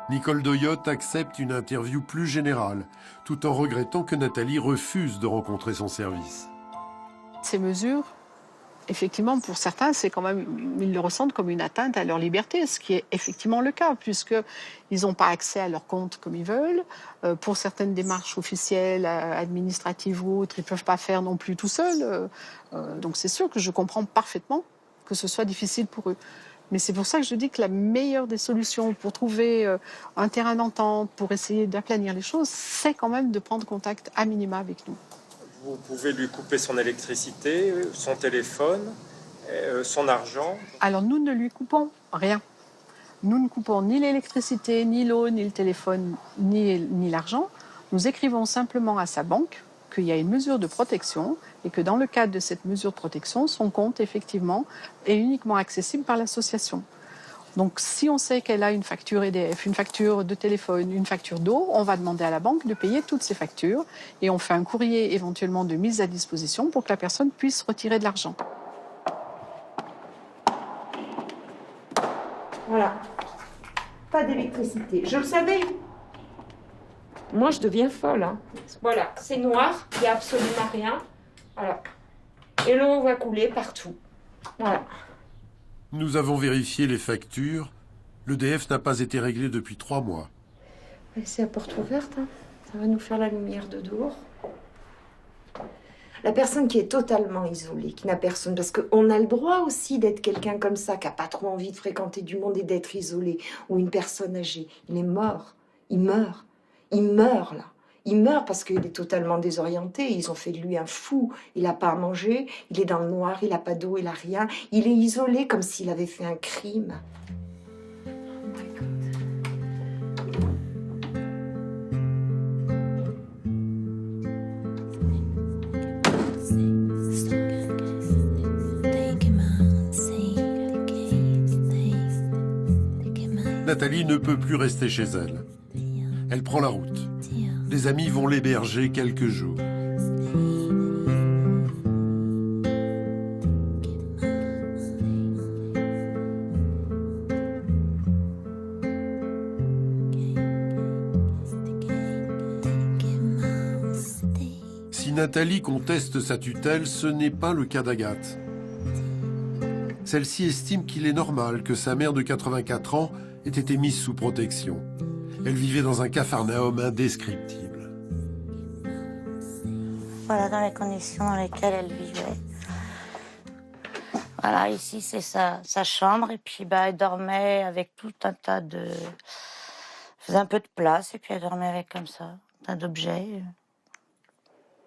Nicole Doyotte accepte une interview plus générale, tout en regrettant que Nathalie refuse de rencontrer son service. Ces mesures, effectivement, pour certains, c'est quand même, ils le ressentent comme une atteinte à leur liberté, ce qui est effectivement le cas, puisqu'ils n'ont pas accès à leur compte comme ils veulent. Pour certaines démarches officielles, administratives ou autres, ils ne peuvent pas faire non plus tout seuls. Donc c'est sûr que je comprends parfaitement que ce soit difficile pour eux. Mais c'est pour ça que je dis que la meilleure des solutions pour trouver un terrain d'entente, pour essayer d'aplanir les choses, c'est quand même de prendre contact à minima avec nous. Vous pouvez lui couper son électricité, son téléphone, son argent. Alors nous ne lui coupons rien. Nous ne coupons ni l'électricité, ni l'eau, ni le téléphone, ni l'argent. Nous écrivons simplement à sa banque qu'il y a une mesure de protection et que dans le cadre de cette mesure de protection, son compte, effectivement, est uniquement accessible par l'association. Donc, si on sait qu'elle a une facture EDF, une facture de téléphone, une facture d'eau, on va demander à la banque de payer toutes ces factures et on fait un courrier éventuellement de mise à disposition pour que la personne puisse retirer de l'argent. Voilà. Pas d'électricité. Je le savais. Moi, je deviens folle. Hein. Voilà, c'est noir, il n'y a absolument rien. Voilà. Et l'eau va couler partout. Voilà. Nous avons vérifié les factures. L'EDF n'a pas été réglé depuis 3 mois. C'est à porte ouverte. Hein. Ça va nous faire la lumière de dehors. La personne qui est totalement isolée, qui n'a personne, parce qu'on a le droit aussi d'être quelqu'un comme ça, qui n'a pas trop envie de fréquenter du monde et d'être isolé, ou une personne âgée. Il est mort. Il meurt. Il meurt, là. Il meurt parce qu'il est totalement désorienté. Ils ont fait de lui un fou. Il n'a pas à manger. Il est dans le noir. Il n'a pas d'eau. Il n'a rien. Il est isolé comme s'il avait fait un crime. Nathalie ne peut plus rester chez elle. Elle prend la route. Des amis vont l'héberger quelques jours. Si Nathalie conteste sa tutelle, ce n'est pas le cas d'Agathe. Celle-ci estime qu'il est normal que sa mère de 84 ans ait été mise sous protection. Elle vivait dans un capharnaüm indescriptible. Voilà dans les conditions dans lesquelles elle vivait. Voilà, ici c'est sa chambre et puis elle dormait avec tout un tas de... Elle faisait un peu de place et puis elle dormait avec comme ça, un tas d'objets.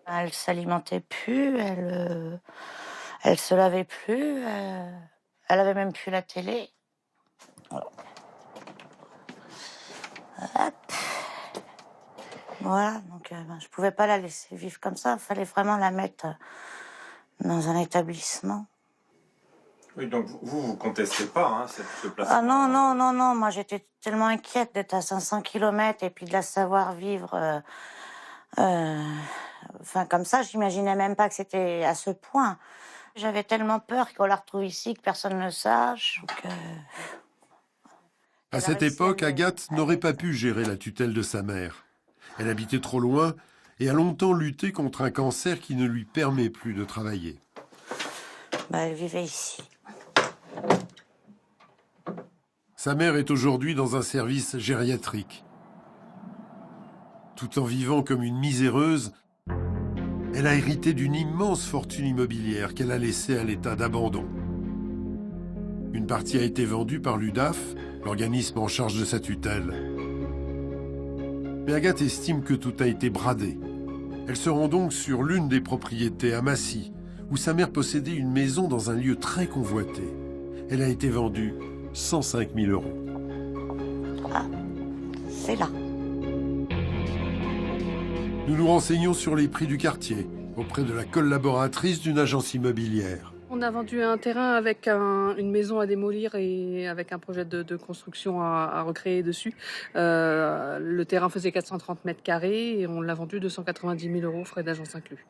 Elle s'alimentait plus, elle se lavait plus, elle avait même plus la télé. Voilà, donc je pouvais pas la laisser vivre comme ça. Il fallait vraiment la mettre dans un établissement. Oui, donc vous contestez pas ce placement. Ah non, moi j'étais tellement inquiète d'être à 500 km et puis de la savoir vivre. Comme ça, j'imaginais même pas que c'était à ce point. J'avais tellement peur qu'on la retrouve ici, que personne ne le sache. À cette époque, Agathe n'aurait pas pu gérer la tutelle de sa mère. Elle habitait trop loin et a longtemps lutté contre un cancer qui ne lui permet plus de travailler. Elle vivait ici. Sa mère est aujourd'hui dans un service gériatrique. Tout en vivant comme une miséreuse, elle a hérité d'une immense fortune immobilière qu'elle a laissée à l'état d'abandon. Une partie a été vendue par l'UDAF, l'organisme en charge de sa tutelle. Mais Agathe estime que tout a été bradé. Elle se rend donc sur l'une des propriétés à Massy, où sa mère possédait une maison dans un lieu très convoité. Elle a été vendue 105 000 €. Ah, c'est là. Nous nous renseignons sur les prix du quartier, auprès de la collaboratrice d'une agence immobilière. On a vendu un terrain avec une maison à démolir et avec un projet de construction à recréer dessus. Le terrain faisait 430 mètres carrés et on l'a vendu 290 000 €, frais d'agence inclus.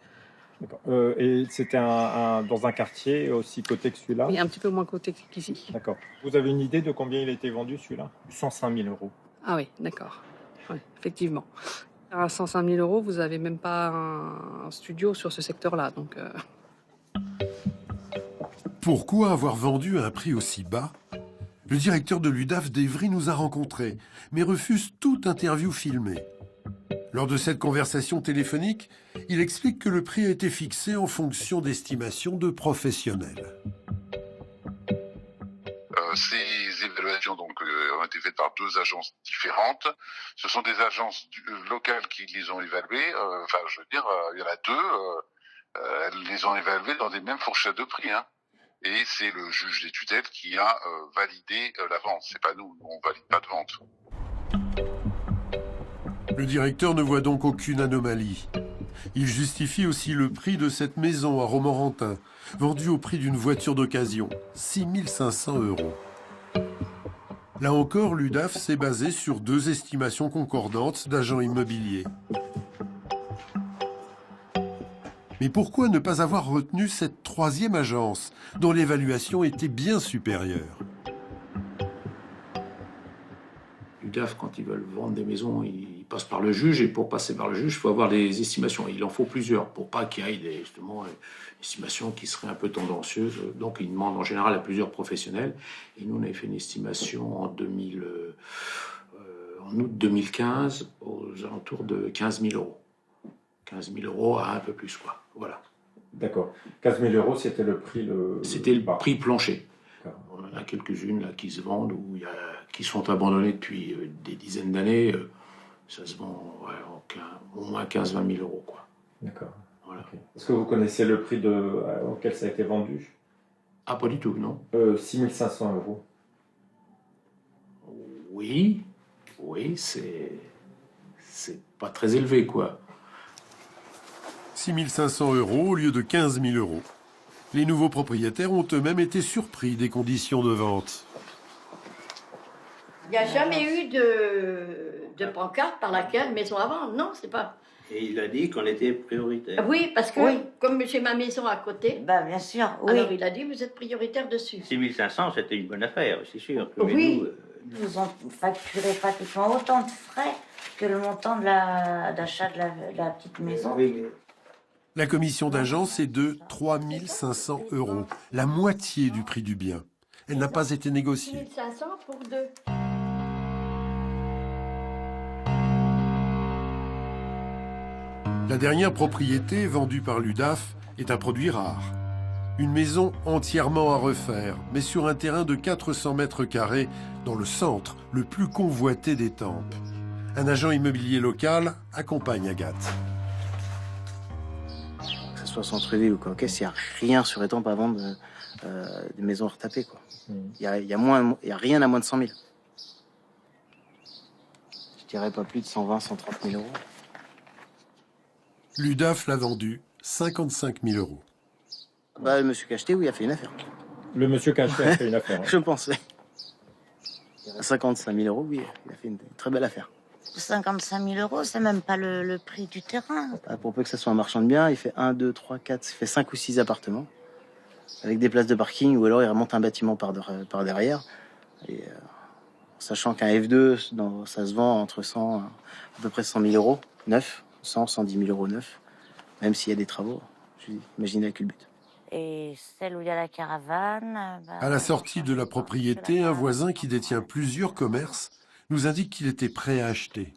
Et c'était dans un quartier aussi coté que celui-là? Oui, un petit peu moins coté qu'ici. D'accord. Vous avez une idée de combien il a été vendu celui-là? 105 000 €. Ah oui, d'accord. Oui, effectivement. À 105 000 €, vous n'avez même pas un studio sur ce secteur-là. Donc, Pourquoi avoir vendu à un prix aussi bas? Le directeur de l'UDAF d'Evry nous a rencontrés, mais refuse toute interview filmée. Lors de cette conversation téléphonique, il explique que le prix a été fixé en fonction d'estimations de professionnels. Ces évaluations ont été faites par 2 agences différentes. Ce sont des agences locales qui les ont évaluées. Il y en a 2. Elles les ont évaluées dans les mêmes fourchettes de prix. Et c'est le juge des tutelles qui a validé la vente. C'est pas nous on valide pas de vente. Le directeur ne voit donc aucune anomalie. Il justifie aussi le prix de cette maison à Romorantin, vendue au prix d'une voiture d'occasion, 6 500 €. Là encore, l'UDAF s'est basé sur 2 estimations concordantes d'agents immobiliers. Mais pourquoi ne pas avoir retenu cette 3e agence, dont l'évaluation était bien supérieure? L'UDAF, quand ils veulent vendre des maisons, ils passent par le juge, et pour passer par le juge, il faut avoir des estimations. Il en faut plusieurs, pour pas qu'il y ait justement une estimation qui serait un peu tendancieuse. Donc ils demandent en général à plusieurs professionnels. Et nous, on avait fait une estimation en août 2015, aux alentours de 15 000 €. 15 000 € à un peu plus, quoi. Voilà. D'accord. 15 000 €, c'était le prix C'était le prix plancher. On en a quelques-unes là qui se vendent ou qui sont abandonnées depuis des dizaines d'années. Ça se vend au moins 15-20 000 €, quoi. D'accord. Voilà. Okay. Est-ce que vous connaissez le prix auquel ça a été vendu? Ah, pas du tout, non. 6 500 €. Oui, c'est pas très élevé, quoi. 6 500 € au lieu de 15 000 €. Les nouveaux propriétaires ont eux-mêmes été surpris des conditions de vente. Il n'y a jamais eu de pancarte par laquelle maison à vendre. Non, c'est pas. Et il a dit qu'on était prioritaire. Oui, parce que comme j'ai ma maison à côté, bien sûr, oui. Alors il a dit vous êtes prioritaire dessus. 6 500, c'était une bonne affaire, c'est sûr. Oui, vous ne facturez pratiquement autant de frais que le montant d'achat de la petite maison. Oui. La commission d'agence est de 3 500 €, la moitié du prix du bien. Elle n'a pas été négociée. 1500 pour 2. La dernière propriété vendue par l'UDAF est un produit rare. Une maison entièrement à refaire, mais sur un terrain de 400 mètres carrés dans le centre, le plus convoité d'Étampes. Un agent immobilier local accompagne Agathe. Que ce soit centre-ville ou quoi, il n'y a rien sur Étampes à vendre des maisons retapées, quoi. Il y a rien à moins de 100 000. Je dirais pas plus de 120, 130 000 €. L'UDAF l'a vendu 55 000 €. Le monsieur qui a acheté, oui, il a fait une affaire. Le monsieur qui a acheté a fait une affaire. Je pensais. À 55 000 €, oui, il a fait une très belle affaire. 55 000 €, c'est même pas le prix du terrain. Pour peu que ça soit un marchand de biens, il fait 1, 2, 3, 4, il fait 5 ou 6 appartements. Avec des places de parking, ou alors il remonte un bâtiment par derrière. Et, sachant qu'un F2, ça se vend entre 100, à peu près 100 000 € neuf, 100, 110 000 € neuf. Même s'il y a des travaux, imaginez avec le but. Et celle où il y a la caravane... À la sortie de la propriété, un voisin qui détient plusieurs commerces nous indique qu'il était prêt à acheter.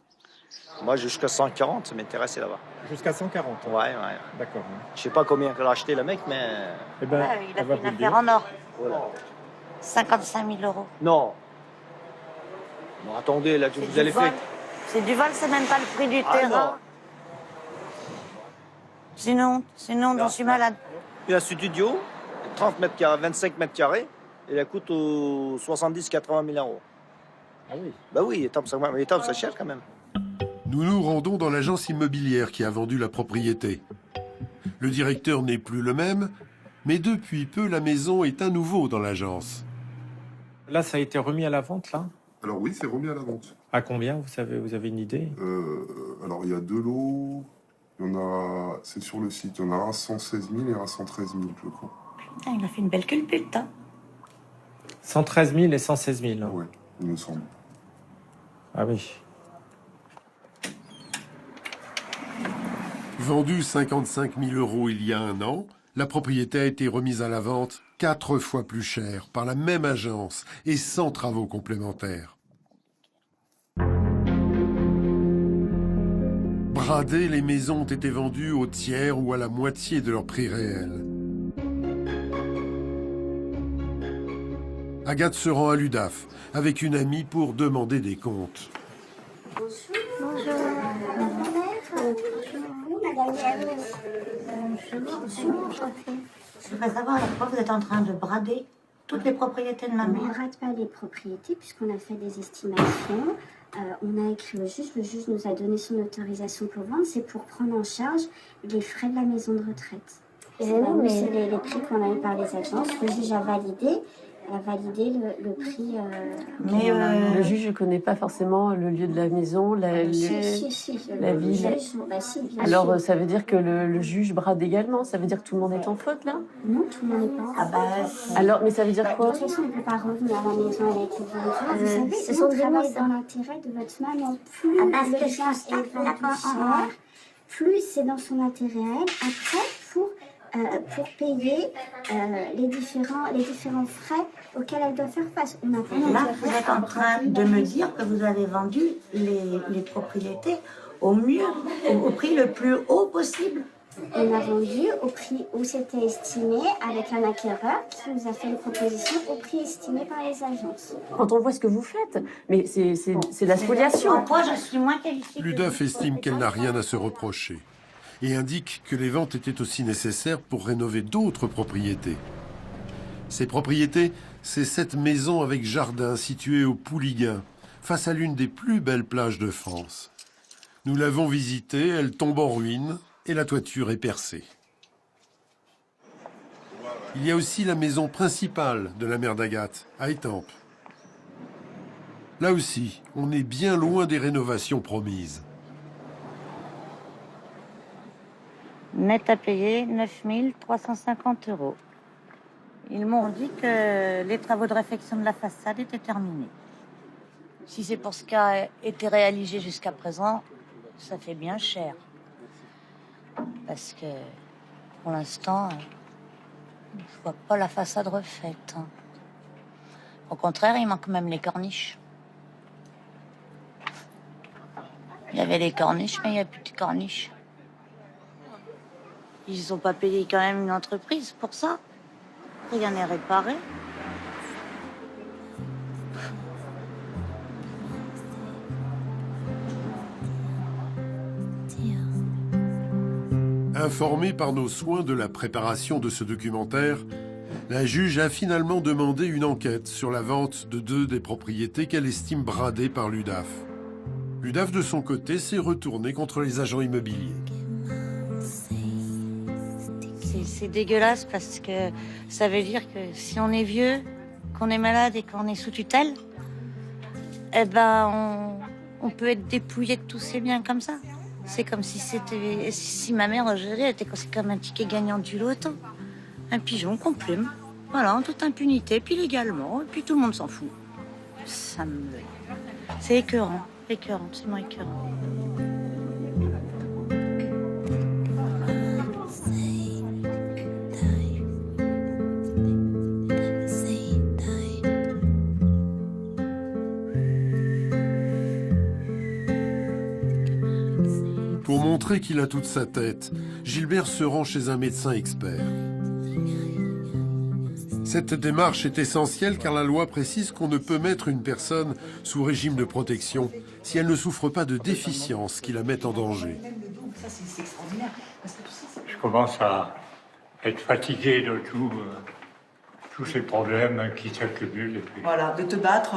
Moi, jusqu'à 140, ça m'intéressait là-bas. Jusqu'à 140? Ouais. D'accord. Je sais pas combien il a acheté, le mec, mais... il a fait une affaire en or. Voilà. 55 000 €. Non. Bon, attendez, là, vous allez faire... C'est du vol, c'est même pas le prix du terrain. Sinon, j'en suis malade. Il y a un studio, 30 mètres carrés, 25 mètres carrés, et elle coûte 70-80 000 €. Ah oui? Bah oui, Étampes, ça cher quand même. Nous nous rendons dans l'agence immobilière qui a vendu la propriété. Le directeur n'est plus le même, Mais depuis peu, la maison est à nouveau dans l'agence. Là, ça a été remis à la vente, là? Alors oui, c'est remis à la vente. À combien, vous avez une idée? Alors il y a 2 lots. Il y en a, c'est sur le site, il y en a un à 116 000 et un à 113 000, je crois. Putain, il a fait une belle culbute, hein. 113 000 et 116 000. Oui, il me semble. Ah oui. Vendue 55 000 € il y a un an, la propriété a été remise à la vente 4 fois plus cher par la même agence et sans travaux complémentaires. Bradées, les maisons ont été vendues au tiers ou à la moitié de leur prix réel. Agathe se rend à l'UDAF avec une amie pour demander des comptes. Bonjour. Je voudrais savoir pourquoi vous êtes en train de brader toutes les propriétés de ma On mère. ne brade pas les propriétés puisqu'on a fait des estimations. On a écrit au juge. Le juge nous a donné son autorisation pour vendre. C'est pour prendre en charge les frais de la maison de retraite. C'est les prix qu'on a eu par les agences. Le juge a validé le prix. Le juge ne connaît pas forcément le lieu de la maison, la ville. Alors ça veut dire que le juge brade également. Ça veut dire que tout le monde est en faute là? Non, tout le monde n'est pas. Alors, mais ça veut dire quoi? De toute façon, on ne peut pas revenir à la maison, elle a été vendue. Vous savez, ce sont travaille dans l'intérêt de votre maman. Plus le bien est vendu cher, plus c'est dans son intérêt à elle. Après, pour payer les différents frais auxquels elle doit faire face. Là, vous êtes en train de me dire que vous avez vendu les propriétés au mieux, au prix le plus haut possible. On a vendu au prix où c'était estimé avec un acquéreur qui nous a fait une proposition au prix estimé par les agences. Quand on voit ce que vous faites, mais c'est la spoliation. En quoi je suis moins qualifiée? L'UDAF estime qu'elle n'a rien à se reprocher et indique que les ventes étaient aussi nécessaires pour rénover d'autres propriétés. Ces propriétés, c'est cette maison avec jardin située au Pouliguen, face à l'une des plus belles plages de France. Nous l'avons visitée, elle tombe en ruine et la toiture est percée. Il y a aussi la maison principale de la mère d'Agathe, à Étampes. Là aussi, on est bien loin des rénovations promises. Net à payer, 9 350 €. Ils m'ont dit que les travaux de réfection de la façade étaient terminés. Si c'est pour ce qui a été réalisé jusqu'à présent, ça fait bien cher. Parce que, pour l'instant, je vois pas la façade refaite. Au contraire, il manque même les corniches. Il y avait les corniches, mais il n'y a plus de corniches. Ils n'ont pas payé quand même une entreprise pour ça. Rien n'est réparé. Informée par nos soins de la préparation de ce documentaire, la juge a finalement demandé une enquête sur la vente de 2 des propriétés qu'elle estime bradées par l'UDAF. L'UDAF, de son côté, s'est retourné contre les agents immobiliers. C'est dégueulasse parce que ça veut dire que si on est vieux, qu'on est malade et qu'on est sous tutelle, eh ben on peut être dépouillé de tous ses biens comme ça. C'est comme si ma mère gérait, était comme un ticket gagnant du loto. Un pigeon qu'on plume. Voilà, en toute impunité, puis légalement, et puis tout le monde s'en fout. C'est écœurant, absolument écœurant. Pour montrer qu'il a toute sa tête, Gilbert se rend chez un médecin expert. Cette démarche est essentielle car la loi précise qu'on ne peut mettre une personne sous régime de protection si elle ne souffre pas de déficiences qui la mettent en danger. Je commence à être fatigué de tous ces problèmes qui s'accumulent. Voilà, de te battre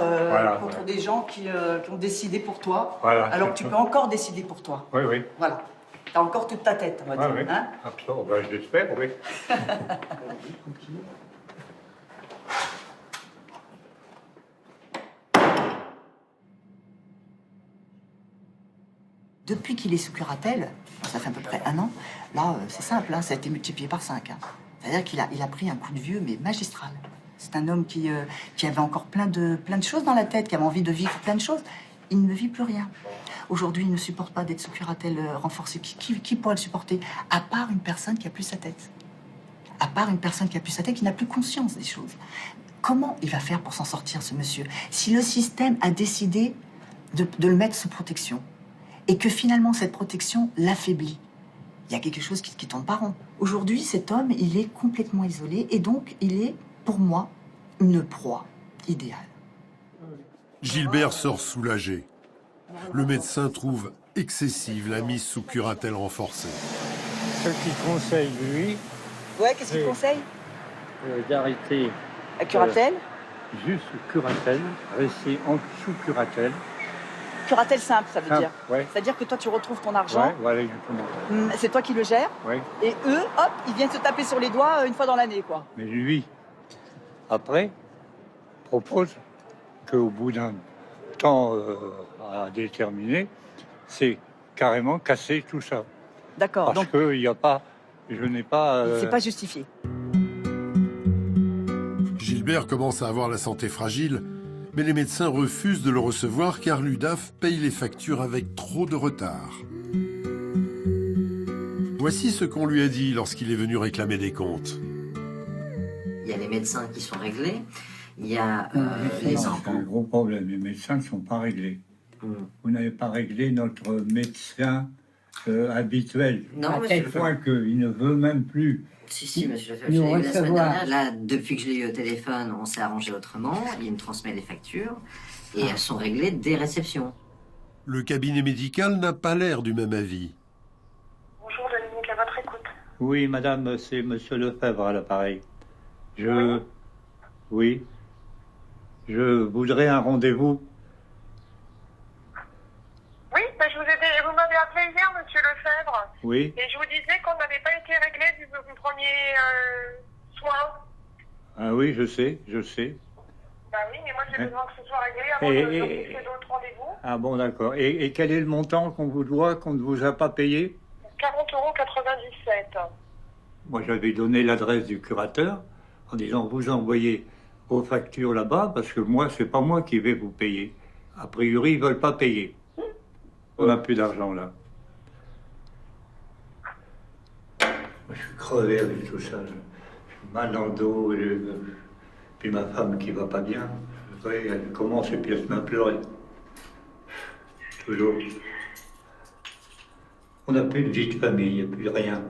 contre des gens qui ont décidé pour toi, Voilà, alors que tu peux encore décider pour toi. Oui, oui. Voilà. T'as encore toute ta tête, on va dire. Oui. Hein Absolument, ben, je l'espère, oui. Depuis qu'il est sous curatelle, ça fait à peu près 1 an, là, c'est simple, hein, ça a été multiplié par 5. Hein. C'est-à-dire qu'il a pris un coup de vieux, mais magistral. C'est un homme qui avait encore plein de choses dans la tête, qui avait envie de vivre plein de choses. Il ne vit plus rien. Aujourd'hui, il ne supporte pas d'être sous curatelle renforcée. Qui pourrait le supporter? À part une personne qui a plus sa tête. À part une personne qui a plus sa tête, qui n'a plus conscience des choses. Comment il va faire pour s'en sortir, ce monsieur? Si le système a décidé de le mettre sous protection, et que finalement, cette protection l'affaiblit, il y a quelque chose qui tombe pas rond. Aujourd'hui, cet homme, il est complètement isolé, et donc, il est, pour moi, une proie idéale. Gilbert sort soulagé. Le médecin trouve excessive la mise sous curatelle renforcée. Ce qu'il conseille, lui, Ouais, qu'est-ce qu'il conseille? d'arrêter La curatelle juste sous curatelle, rester en sous curatelle. Curatelle simple, ça veut Simple, dire. ouais. C'est-à-dire que toi, tu retrouves ton argent, Ouais, voilà, exactement. c'est toi qui le gères, Ouais. et eux, hop, ils viennent se taper sur les doigts une fois dans l'année, quoi. Mais lui, après, propose qu'au bout d'un temps à déterminer, c'est carrément casser tout ça. D'accord, Parce donc que il y a pas, je n'ai pas... c'est pas justifié. Gilbert commence à avoir la santé fragile, mais les médecins refusent de le recevoir car l'UDAF paye les factures avec trop de retard. Voici ce qu'on lui a dit lorsqu'il est venu réclamer des comptes. Il y a les médecins qui sont réglés, il y a les C'est enfants. un gros problème, les médecins ne sont pas réglés. Vous n'avez pas réglé notre médecin habituel. Non, à monsieur. tel point qu'il ne veut même plus. Si, monsieur Lefebvre, je l'ai eu la semaine dernière. Là, depuis que je l'ai eu au téléphone, on s'est arrangé autrement. Il me transmet les factures et elles sont réglées dès réception. Le cabinet médical n'a pas l'air du même avis. Bonjour, Dominique, à votre écoute. Oui, madame, c'est monsieur Lefebvre à l'appareil. Oui. Je voudrais un rendez-vous. Oui, ben, je vous ai dit, vous m'avez appelé hier, monsieur Lefebvre. Oui. Et je vous disais qu'on n'avait pas été réglé du premier soin. Ah oui, je sais. Bah oui, mais moi j'ai besoin que ce soit réglé avant de fixer d'autres rendez-vous. Ah bon, d'accord. Et quel est le montant qu'on vous doit, qu'on ne vous a pas payé? 40,97 €. Moi, j'avais donné l'adresse du curateur en disant vous envoyez vos factures là-bas parce que moi, c'est pas moi qui vais vous payer. A priori, ils veulent pas payer. On n'a plus d'argent là. Moi, je suis crevé avec tout ça. J'ai mal dans le dos. Puis ma femme qui va pas bien. Vous voyez, elle commence et puis elle se met à pleurer. Toujours. On n'a plus de vie de famille, il n'y a plus rien.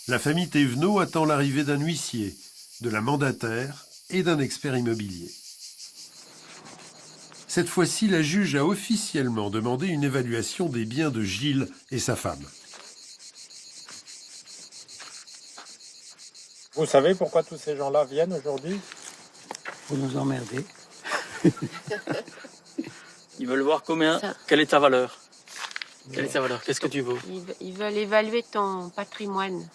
La famille Thévenot attend l'arrivée d'un huissier, de la mandataire et d'un expert immobilier. Cette fois-ci, la juge a officiellement demandé une évaluation des biens de Gilles et sa femme. Vous savez pourquoi tous ces gens-là viennent aujourd'hui? Vous nous emmerdez. Ils veulent voir quelle est ta valeur. Quelle est ta valeur? Qu'est-ce que tu vaux? Ils veulent évaluer ton patrimoine.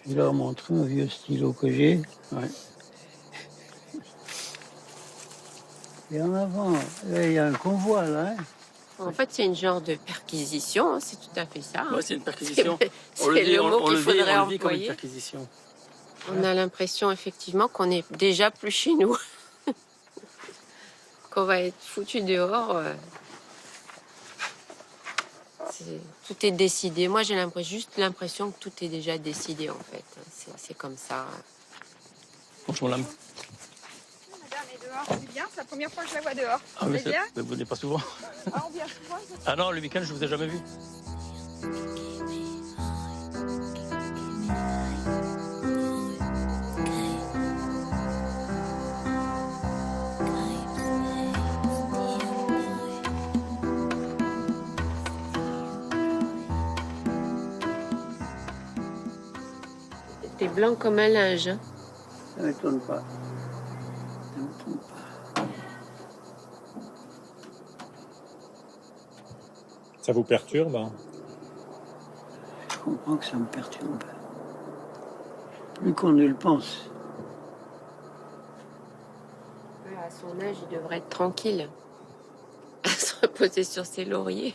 Je leur montre un vieux stylo que j'ai. Ouais. Et en avant, là, il y a un convoi, là. Hein. En fait, c'est une genre de perquisition, hein, c'est tout à fait ça. Hein. Ouais, c'est une perquisition. C'est le mot qu'il faudrait on le vit comme une employer. perquisition. On a l'impression, effectivement, qu'on n'est déjà plus chez nous. Qu'on va être foutu dehors. Tout est décidé. Moi, j'ai juste l'impression que tout est déjà décidé, en fait. C'est comme ça. Bonjour, madame. Madame est dehors, c'est bien, c'est la première fois que je la vois dehors. Ah, Vous mais allez bien? vous venez pas souvent. Ah, on vient souvent. Ah non, le week-end, je vous ai jamais vu. C'est blanc comme un linge. Hein. Ça ne m'étonne pas. Ça vous perturbe, hein? Je comprends que ça me perturbe. Plus qu'on ne le pense. À son âge, il devrait être tranquille. À se reposer sur ses lauriers.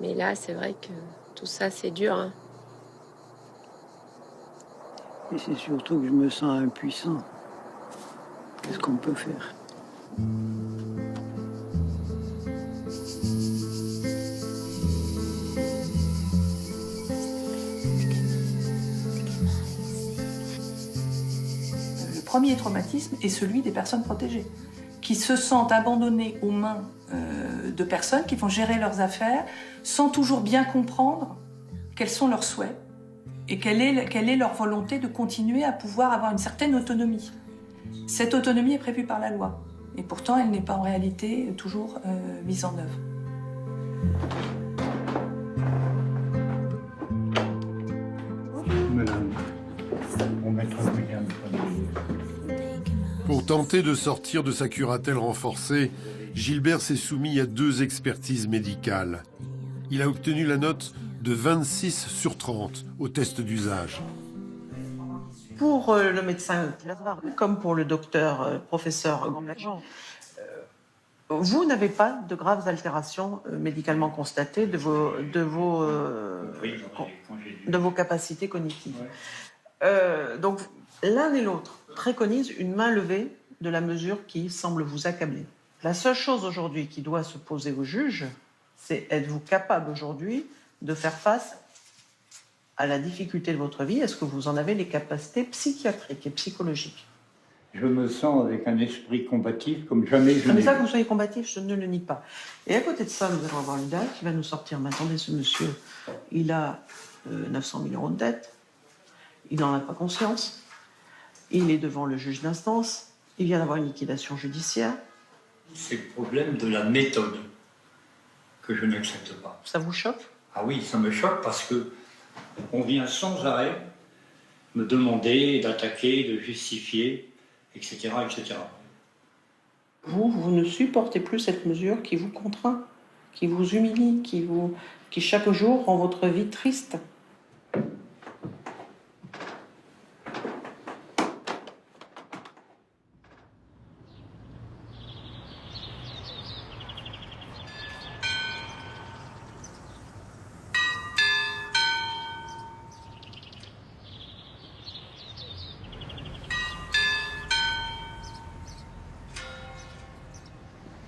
Mais là, c'est vrai que tout ça, c'est dur. Hein. Et c'est surtout que je me sens impuissant. Qu'est-ce qu'on peut faire? Le premier traumatisme est celui des personnes protégées, qui se sentent abandonnées aux mains de personnes qui vont gérer leurs affaires sans toujours bien comprendre quels sont leurs souhaits et quelle est leur volonté de continuer à pouvoir avoir une certaine autonomie. Cette autonomie est prévue par la loi et pourtant elle n'est pas en réalité toujours mise en œuvre. Madame, on mettra William. Pour tenter de sortir de sa curatelle renforcée, Gilbert s'est soumis à 2 expertises médicales. Il a obtenu la note de 26 sur 30 au test d'usage. Pour le médecin, comme pour le docteur, professeur Grandlajan, vous n'avez pas de graves altérations médicalement constatées de vos capacités cognitives. Donc, l'un et l'autre préconisent une main levée de la mesure qui semble vous accabler. La seule chose aujourd'hui qui doit se poser au juge, c'est êtes-vous capable aujourd'hui de faire face à la difficulté de votre vie? Est-ce que vous en avez les capacités psychiatriques et psychologiques? Je me sens avec un esprit combatif comme jamais je Mais n'ai ça, vu. que vous soyez combatif, je ne le nie pas. Et à côté de ça, nous allons avoir une dame qui va nous sortir. Mais attendez, ce monsieur, il a 900 000 € de dette. Il n'en a pas conscience. Il est devant le juge d'instance. Il vient d'avoir une liquidation judiciaire. C'est le problème de la méthode que je n'accepte pas. Ça vous choque? Ah oui, ça me choque parce que on vient sans arrêt me demander d'attaquer, de justifier, etc., etc. Vous ne supportez plus cette mesure qui vous contraint, qui vous humilie, qui chaque jour rend votre vie triste.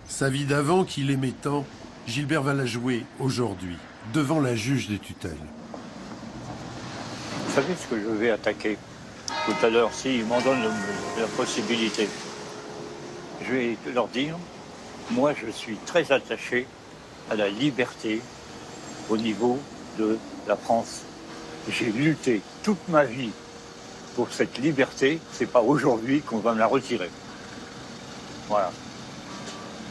Sa vie d'avant qu'il aimait tant, Gilbert va la jouer aujourd'hui, devant la juge des tutelles. Vous savez ce que je vais attaquer tout à l'heure, s'ils m'en donnent la possibilité? Je vais leur dire, moi je suis très attaché à la liberté au niveau de la France. J'ai lutté toute ma vie pour cette liberté, c'est pas aujourd'hui qu'on va me la retirer. Voilà.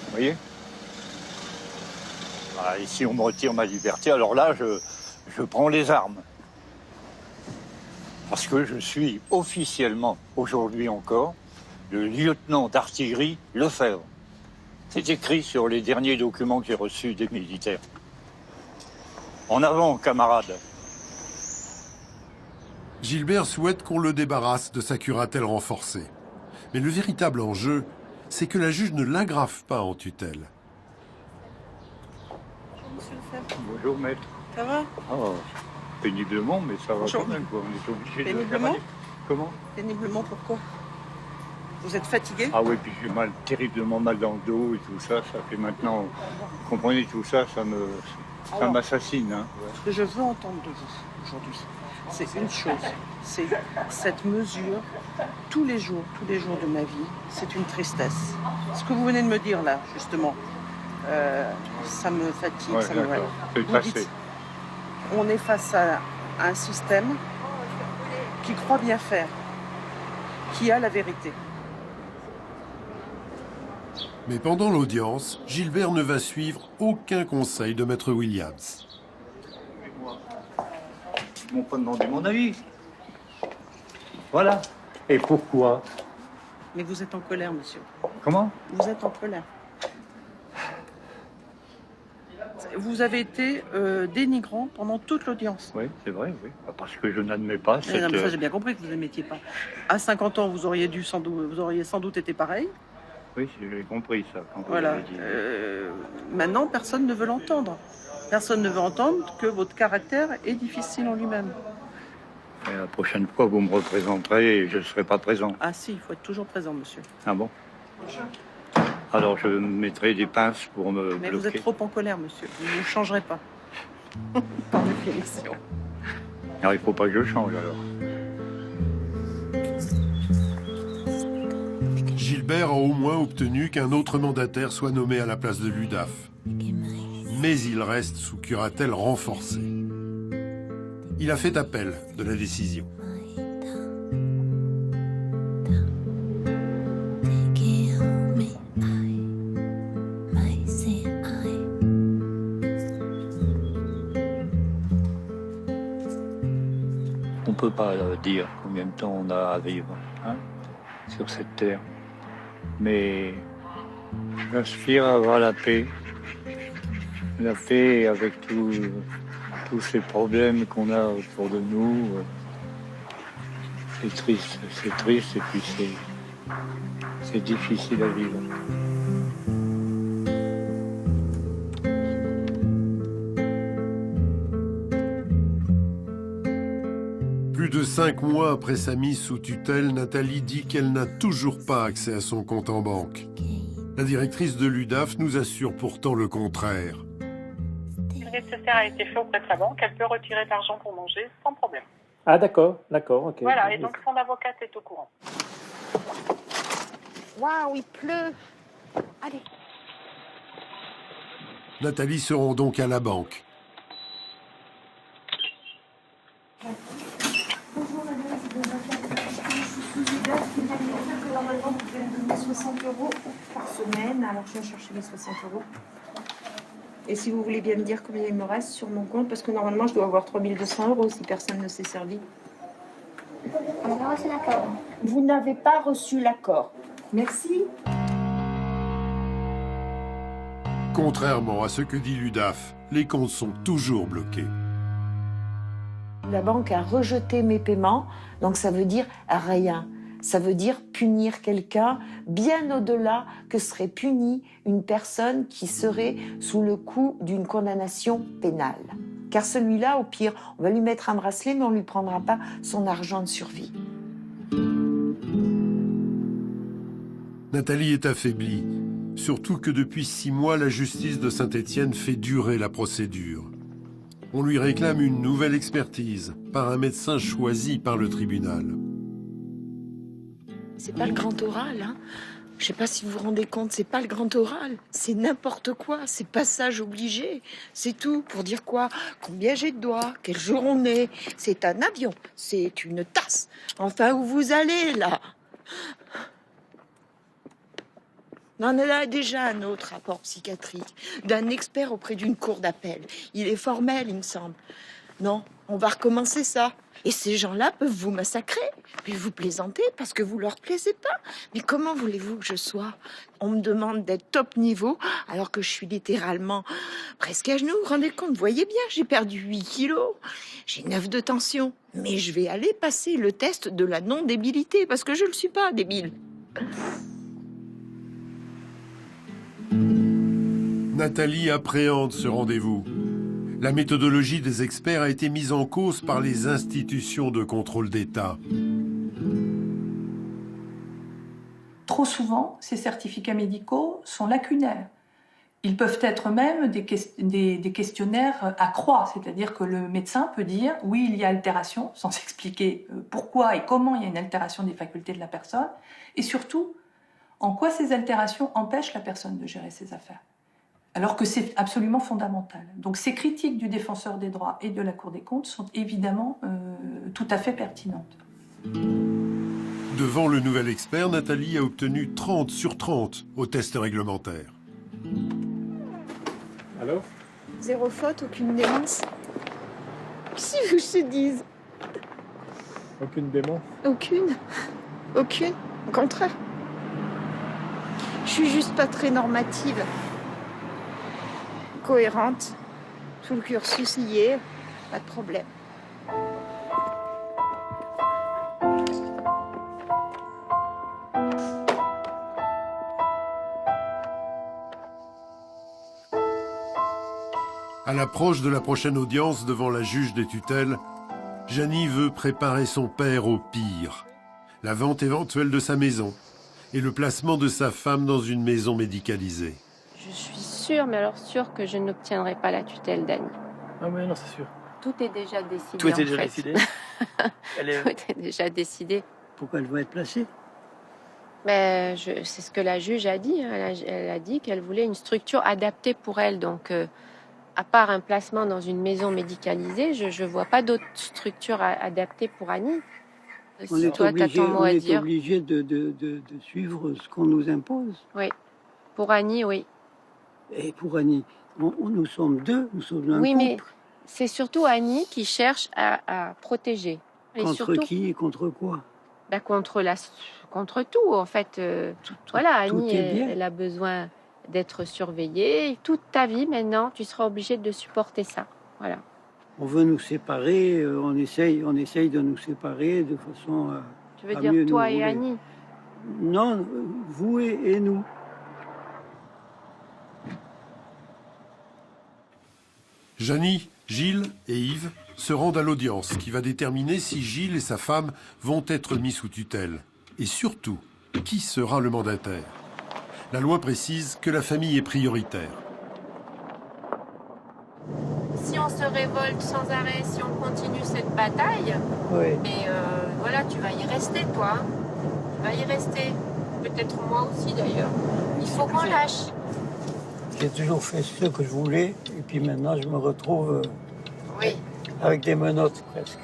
Vous voyez? Voilà, et si on me retire ma liberté, alors là, je prends les armes. Parce que je suis officiellement, aujourd'hui encore, le lieutenant d'artillerie Lefebvre. C'est écrit sur les derniers documents que j'ai reçus des militaires. En avant, camarades. Gilbert souhaite qu'on le débarrasse de sa curatelle renforcée. Mais le véritable enjeu, c'est que la juge ne l'aggrave pas en tutelle. Monsieur Lefebvre. Bonjour, maître. Ça va? Oh, péniblement, mais ça va Bonjour. quand même, quoi. On est obligé Péniblement? de... Comment? Péniblement, pourquoi? Vous êtes fatigué? Ah oui, puis j'ai terriblement mal dans le dos et tout ça. Ça fait maintenant, vous comprenez, tout ça, ça m'assassine. Hein. Ce que je veux entendre de vous aujourd'hui, c'est une chose, c'est cette mesure, tous les jours de ma vie, c'est une tristesse. Ce que vous venez de me dire là, justement, ça me fatigue, ça me... Vous dites, on est face à un système qui croit bien faire, qui a la vérité. Mais pendant l'audience, Gilbert ne va suivre aucun conseil de Maître Williams. Ils m'ont pas demandé mon avis. Voilà. Et pourquoi? Mais vous êtes en colère, monsieur. Comment? Vous êtes en colère. Vous avez été dénigrant pendant toute l'audience. Oui, c'est vrai, oui. Parce que je n'admets pas cette... Non, mais ça, j'ai bien compris que vous n'admettiez pas. À 50 ans, vous auriez sans doute été pareil. Oui, j'ai compris ça. Quand Voilà. vous l'avez dit. Maintenant, personne ne veut l'entendre. Personne ne veut entendre que votre caractère est difficile en lui-même. Et la prochaine fois, vous me représenterez et je ne serai pas présent. Ah si, il faut être toujours présent, monsieur. Ah bon? Alors je mettrai des pinces pour me Mais bloquer. vous êtes trop en colère, monsieur. Vous ne changerez pas. Par définition. Alors il ne faut pas que je change, alors. Gilbert a au moins obtenu qu'un autre mandataire soit nommé à la place de l'UDAF. Mais il reste sous curatelle renforcée. Il a fait appel de la décision. On ne peut pas dire combien de temps on a à vivre sur cette terre. Mais j'aspire à avoir la paix. La paix avec tous ces problèmes qu'on a autour de nous. C'est triste et puis c'est difficile à vivre. Plus de 5 mois après sa mise sous tutelle, Nathalie dit qu'elle n'a toujours pas accès à son compte en banque. La directrice de l'UDAF nous assure pourtant le contraire. Si le nécessaire a été fait auprès de sa banque, elle peut retirer de l'argent pour manger sans problème. Ah d'accord, ok. Voilà, et donc son avocate est au courant. Waouh, il pleut. Allez. Nathalie se rend donc à la banque. Bonjour madame, je suis sous UDAF. Normalement, vous devez me donner 60 € par semaine. Alors je viens chercher les 60 €. Et si vous voulez bien me dire combien il me reste sur mon compte, parce que normalement je dois avoir 3 200 € si personne ne s'est servi. On a reçu l'accord. Vous n'avez pas reçu l'accord. Merci. Contrairement à ce que dit l'UDAF, les comptes sont toujours bloqués. La banque a rejeté mes paiements, donc ça veut dire rien. Ça veut dire punir quelqu'un bien au-delà que serait punie une personne qui serait sous le coup d'une condamnation pénale. Car celui-là, au pire, on va lui mettre un bracelet, mais on ne lui prendra pas son argent de survie. Nathalie est affaiblie, surtout que depuis 6 mois, la justice de Saint-Étienne fait durer la procédure. On lui réclame une nouvelle expertise par un médecin choisi par le tribunal. C'est pas le grand oral, hein. Je sais pas si vous vous rendez compte, c'est pas le grand oral. C'est n'importe quoi, c'est passage obligé. C'est tout. Pour dire quoi? Combien j'ai de doigts? Quel jour on est? C'est un avion. C'est une tasse. Enfin, où vous allez, là? On en a déjà un autre rapport psychiatrique d'un expert auprès d'une cour d'appel. Il est formel, il me semble. Non, on va recommencer ça. Et ces gens-là peuvent vous massacrer, puis vous plaisanter parce que vous leur plaisez pas. Mais comment voulez-vous que je sois? On me demande d'être top niveau alors que je suis littéralement presque à genoux. Vous vous rendez compte? Vous voyez bien, j'ai perdu 8 kilos. J'ai 9 de tension. Mais je vais aller passer le test de la non-débilité parce que je ne suis pas débile. Nathalie appréhende ce rendez-vous. La méthodologie des experts a été mise en cause par les institutions de contrôle d'État. Trop souvent, ces certificats médicaux sont lacunaires. Ils peuvent être même des questionnaires à croix, c'est-à-dire que le médecin peut dire « oui, il y a altération », sans expliquer pourquoi et comment il y a une altération des facultés de la personne, et surtout, en quoi ces altérations empêchent la personne de gérer ses affaires. Alors que c'est absolument fondamental. Donc ces critiques du défenseur des droits et de la Cour des comptes sont évidemment tout à fait pertinentes. Devant le nouvel expert, Nathalie a obtenu 30 sur 30 au test réglementaire. Allô? Zéro faute, aucune démence. Si vous se dise. Aucune démon? Aucune. Aucune. Au contraire. Je suis juste pas très normative. Cohérente. Tout le cursus y est. Pas de problème. À l'approche de la prochaine audience devant la juge des tutelles, Janie veut préparer son père au pire. La vente éventuelle de sa maison et le placement de sa femme dans une maison médicalisée. Je suis sûre, mais alors sûre que je n'obtiendrai pas la tutelle d'Annie. Ah mais non, c'est sûr. Tout est déjà décidé. Tout était déjà décidé. Tout est déjà décidé. Pourquoi elle doit être placée? Mais c'est ce que la juge a dit. Elle a dit qu'elle voulait une structure adaptée pour elle. Donc, à part un placement dans une maison médicalisée, je ne vois pas d'autre structure adaptée pour Annie. On Si est toi, tu as ton mot à dire. obligé de suivre ce qu'on nous impose. Oui. Pour Annie, oui. Et pour Annie, nous sommes deux, nous sommes un oui, couple. mais c'est surtout Annie qui cherche à protéger. Et Contre surtout, qui et contre quoi? bah, contre tout, en fait. Voilà, Annie, bien. elle a besoin d'être surveillée. Toute ta vie, maintenant, tu seras obligée de supporter ça. Voilà. On veut nous séparer, on essaye de nous séparer de façon à... Tu veux à dire mieux toi nous et rouler. Annie? Non, vous et nous. Janie, Gilles et Yves se rendent à l'audience qui va déterminer si Gilles et sa femme vont être mis sous tutelle. Et surtout, qui sera le mandataire. La loi précise que la famille est prioritaire. Si on se révolte sans arrêt, si on continue cette bataille, Oui. mais voilà, tu vas y rester, toi. Hein. Tu vas y rester. Peut-être moi aussi, d'ailleurs. Il faut qu'on lâche. J'ai toujours fait ce que je voulais, et puis maintenant je me retrouve Oui. avec des menottes presque.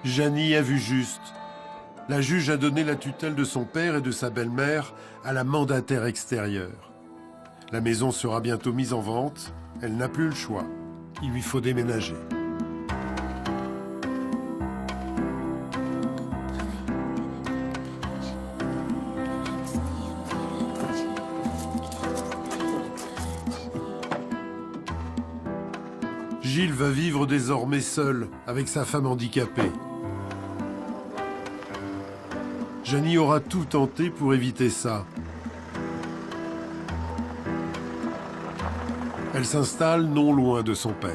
Janie a vu juste. La juge a donné la tutelle de son père et de sa belle-mère à la mandataire extérieure. La maison sera bientôt mise en vente. Elle n'a plus le choix. Il lui faut déménager. Gilles va vivre désormais seul avec sa femme handicapée. Janie aura tout tenté pour éviter ça. Elle s'installe non loin de son père.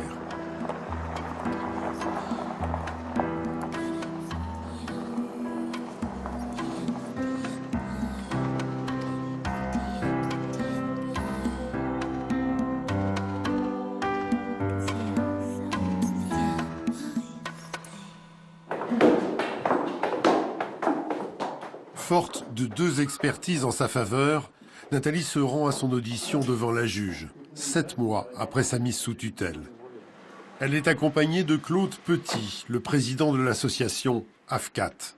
Forte de 2 expertises en sa faveur, Nathalie se rend à son audition devant la juge, 7 mois après sa mise sous tutelle. Elle est accompagnée de Claude Petit, le président de l'association AFCAT.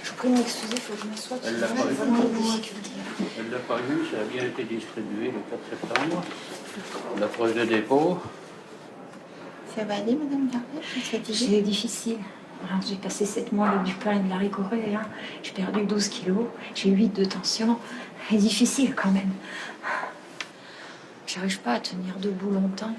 Je vous prie de m'excuser, il faut que je m'assoie. Elle l'a pas vu, ça a bien été distribué le 4 septembre. La preuve de dépôt. Ça va aller, Madame Garbet? C'est difficile. Alors, j'ai passé 7 mois avec du pain et de la ricorée. Hein. J'ai perdu 12 kilos. J'ai 8 de tension. C'est difficile quand même. J'arrive pas à tenir debout longtemps.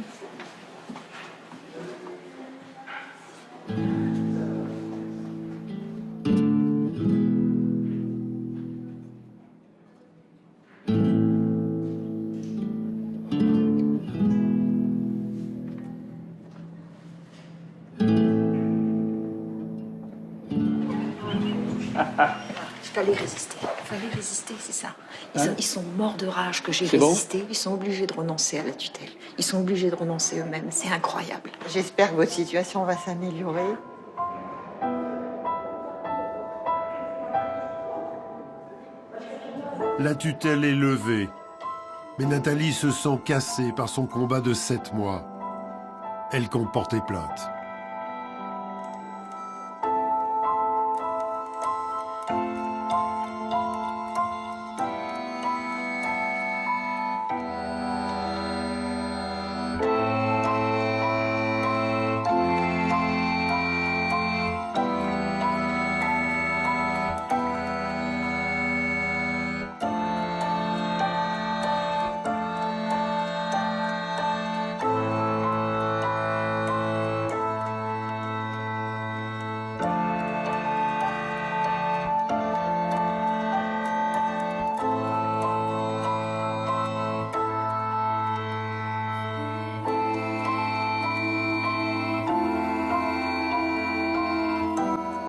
Il fallait résister, c'est ça. Ils sont morts de rage que j'ai résisté. Bon, ils sont obligés de renoncer à la tutelle. Ils sont obligés de renoncer eux-mêmes. C'est incroyable. J'espère que votre situation va s'améliorer. La tutelle est levée, mais Nathalie se sent cassée par son combat de 7 mois. Elle compte porter plainte.